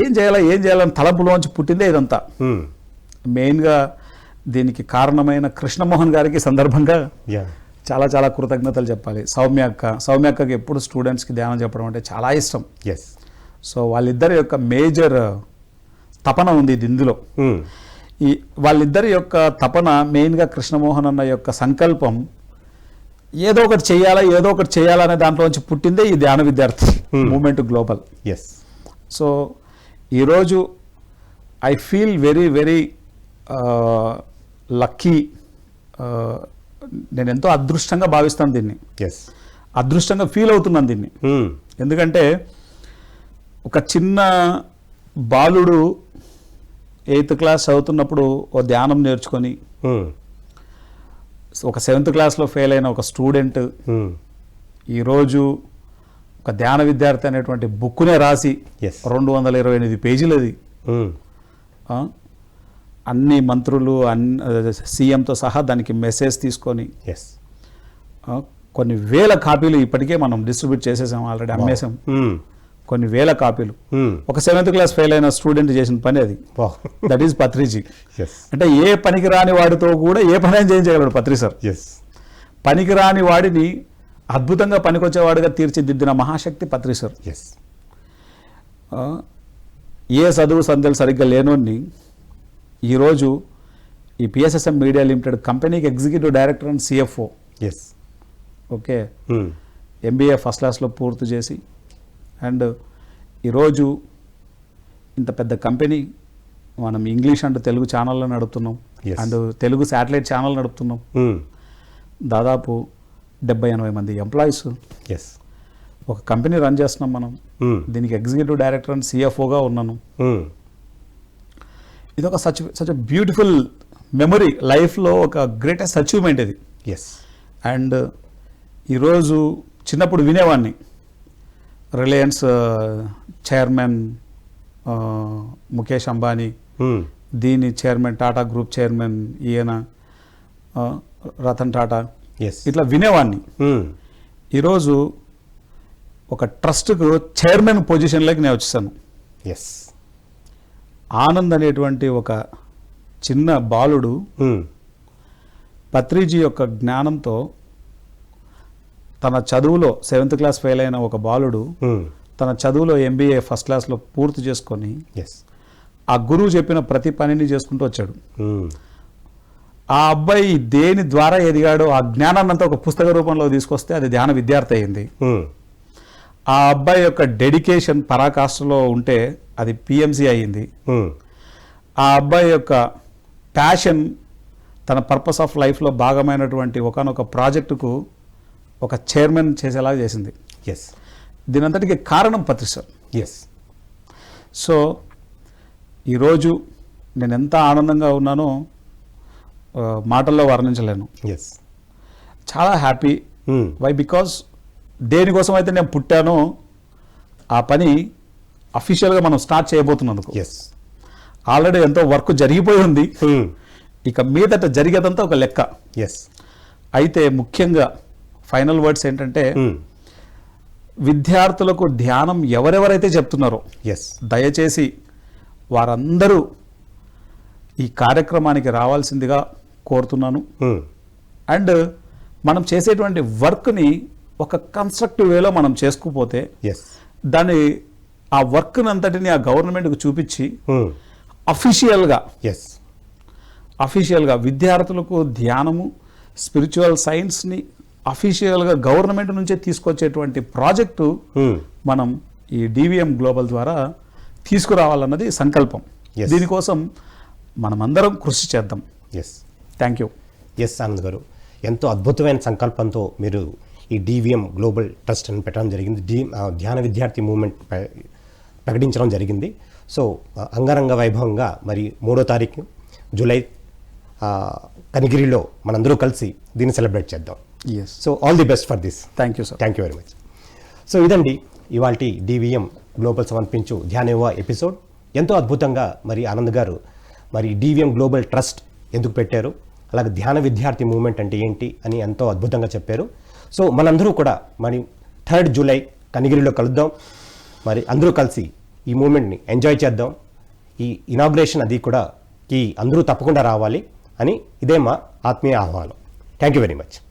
Speaker 2: ఏం చేయాలని తలంపులోంచి పుట్టిందే ఇదంతా. మెయిన్గా దీనికి కారణమైన కృష్ణమోహన్ గారికి సందర్భంగా
Speaker 1: యా
Speaker 2: చాలా చాలా కృతజ్ఞతలు చెప్పాలి. సౌమ్య అక్కకి ఎప్పుడు స్టూడెంట్స్కి ధ్యానం చెప్పడం అంటే చాలా ఇష్టం.
Speaker 1: ఎస్
Speaker 2: సో వాళ్ళిద్దరి యొక్క మేజర్ తపన ఉంది ఇందులో. ఈ వాళ్ళిద్దరి యొక్క తపన మెయిన్గా కృష్ణమోహన్ అన్న యొక్క సంకల్పం ఏదో ఒకటి చేయాలనే దాంట్లోంచి పుట్టిందే ఈ ధ్యాన విద్యార్థి మూమెంట్ గ్లోబల్.
Speaker 1: ఎస్
Speaker 2: సో ఈరోజు I feel very very lucky. నేను ఎంతో అదృష్టంగా భావిస్తాను దీన్ని,
Speaker 1: ఎస్
Speaker 2: అదృష్టంగా ఫీల్ అవుతున్నాను దీన్ని. ఎందుకంటే ఒక చిన్న బాలుడు 8th క్లాస్ చదువుతున్నప్పుడు ఓ ధ్యానం నేర్చుకొని ఒక 7th క్లాస్లో ఫెయిల్ అయిన ఒక స్టూడెంట్ ఈరోజు ఒక ధ్యాన విద్యార్థి అనేటువంటి బుక్కునే రాసి 228 పేజీలది, అన్ని మంత్రులు సీఎంతో సహా దానికి మెసేజ్ తీసుకొని కొన్ని వేల కాపీలు ఇప్పటికే మనం డిస్ట్రిబ్యూట్ చేసేసాం, ఆల్రెడీ అమ్మేసాం. కొన్ని వేల కాపీలు. ఒక 7th క్లాస్ ఫెయిల్ అయిన స్టూడెంట్ చేసిన పని అది. That is Patriji. అంటే ఏ పనికి రాని వాడితో కూడా ఏ పని చేయించగలడు పత్రి సార్. పనికి రాని వాడిని అద్భుతంగా పనికొచ్చేవాడిగా తీర్చిదిద్దిన మహాశక్తి పత్రి సార్. ఏ చదువు సంధ్యలు సరిగ్గా లేనోన్ని ఈరోజు ఈ పిఎస్ఎస్ఎం మీడియా లిమిటెడ్ కంపెనీకి executive director and CFO. Okay, MBA first క్లాస్లో పూర్తి చేసి అండ్ ఈరోజు ఇంత పెద్ద కంపెనీ మనం ఇంగ్లీష్ అండ్ తెలుగు ఛానల్లో నడుపుతున్నాం అండ్ తెలుగు శాటిలైట్ ఛానల్ నడుపుతున్నాం. దాదాపు 70-80 మంది ఎంప్లాయీస్ ఒక కంపెనీ రన్ చేస్తున్నాం మనం. దీనికి ఎగ్జిక్యూటివ్ డైరెక్టర్ అండ్ సిఎఫ్ఓగా ఉన్నాను. ఇది ఒక సచ్ బ్యూటిఫుల్ మెమరీ, లైఫ్లో ఒక గ్రేటెస్ట్ అచీవ్మెంట్ ఇది. అండ్ ఈరోజు చిన్నప్పుడు వినేవాడిని రిలయన్స్ చైర్మన్ ముఖేష్ అంబానీ, దీని చైర్మన్ టాటా గ్రూప్ చైర్మన్ ఈయన రతన్ టాటా, ఇట్లా వినేవాడిని. ఈరోజు ఒక ట్రస్ట్కు చైర్మన్ పొజిషన్లోకి నేను వచ్చేసాను. ఆనంద్ అనేటువంటి ఒక చిన్న బాలుడు పత్రిజీ యొక్క జ్ఞానంతో తన చదువులో 7th క్లాస్ ఫెయిల్ అయిన ఒక బాలుడు తన చదువులో ఎంబీఏ ఫస్ట్ క్లాస్లో పూర్తి చేసుకొని ఆ గురువు చెప్పిన ప్రతి పనిని చేసుకుంటూ వచ్చాడు. ఆ అబ్బాయి దేని ద్వారా ఎదిగాడో ఆ జ్ఞానాన్నంతా ఒక పుస్తక రూపంలో తీసుకొస్తే అది ధ్యాన విద్యార్థి అయింది. ఆ అబ్బాయి యొక్క డెడికేషన్ పరాకాష్ఠలో ఉంటే అది పిఎంసి అయ్యింది. ఆ అబ్బాయి యొక్క ప్యాషన్ తన పర్పస్ ఆఫ్ లైఫ్లో భాగమైనటువంటి ఒకనొక ప్రాజెక్టుకు ఒక చైర్మన్ చేసేలాగా చేసింది. దీనంతటికి కారణం పత్రి సార్. సో ఈరోజు నేను ఎంత ఆనందంగా ఉన్నానో మాటల్లో వర్ణించలేను. చాలా హ్యాపీ. వై? బికాజ్ దేనికోసం అయితే నేను పుట్టానో ఆ పని అఫీషియల్గా మనం స్టార్ట్ చేయబోతున్నందుకు ఆల్రెడీ ఎంతో వర్క్ జరిగిపోయి ఉంది. ఇక మీదట జరిగేదంతా ఒక లెక్క. అయితే ముఖ్యంగా ఫైనల్ వర్డ్స్ ఏంటంటే విద్యార్థులకు ధ్యానం ఎవరెవరైతే చెప్తున్నారో దయచేసి వారందరూ ఈ కార్యక్రమానికి రావాల్సిందిగా కోరుతున్నాను. అండ్ మనం చేసేటువంటి వర్క్ని ఒక కన్స్ట్రక్టివ్ వేలో మనం చేసుకుపోతే దాన్ని ఆ వర్క్ని అంతటిని ఆ గవర్నమెంట్కి చూపించి అఫీషియల్గా విద్యార్థులకు ధ్యానము స్పిరిచువల్ సైన్స్ని అఫీషియల్గా గవర్నమెంట్ నుంచే తీసుకొచ్చేటువంటి ప్రాజెక్టు మనం ఈ డివిఎం గ్లోబల్ ద్వారా తీసుకురావాలన్నది సంకల్పం. దీనికోసం మనమందరం కృషి చేద్దాం. Thank you.
Speaker 1: ఆనంద్ గారు, ఎంతో అద్భుతమైన సంకల్పంతో మీరు ఈ డివిఎం గ్లోబల్ ట్రస్ట్ అని పెట్టడం జరిగింది. ధ్యాన విద్యార్థి మూవ్మెంట్ ప్రకటించడం జరిగింది. సో అంగరంగ వైభవంగా మరి 3వ తారీఖు జూలై కనిగిరిలో మనందరూ కలిసి దీన్ని సెలబ్రేట్ చేద్దాం. So all the best for this.
Speaker 2: Thank you sir.
Speaker 1: Thank you very much. So ఇదండి ఇవాల్టి డివిఎం గ్లోబల్ సమర్పించు ధ్యాన యువ ఎపిసోడ్. ఎంతో అద్భుతంగా మరి ఆనంద్ గారు మరి డివిఎం గ్లోబల్ ట్రస్ట్ ఎందుకు పెట్టారు, అలాగే ధ్యాన విద్యార్థి మూవ్మెంట్ అంటే ఏంటి అని ఎంతో అద్భుతంగా చెప్పారు. సో మనందరూ కూడా మరి 3rd జూలై కనిగిరిలో కలుద్దాం. మరి అందరూ కలిసి ఈ మూమెంట్ని ఎంజాయ్ చేద్దాం. ఈ ఇనాగ్రేషన్ అది కూడా అందరూ తప్పకుండా రావాలి అని ఇదే మా ఆత్మీయ ఆహ్వానం. Thank you very much.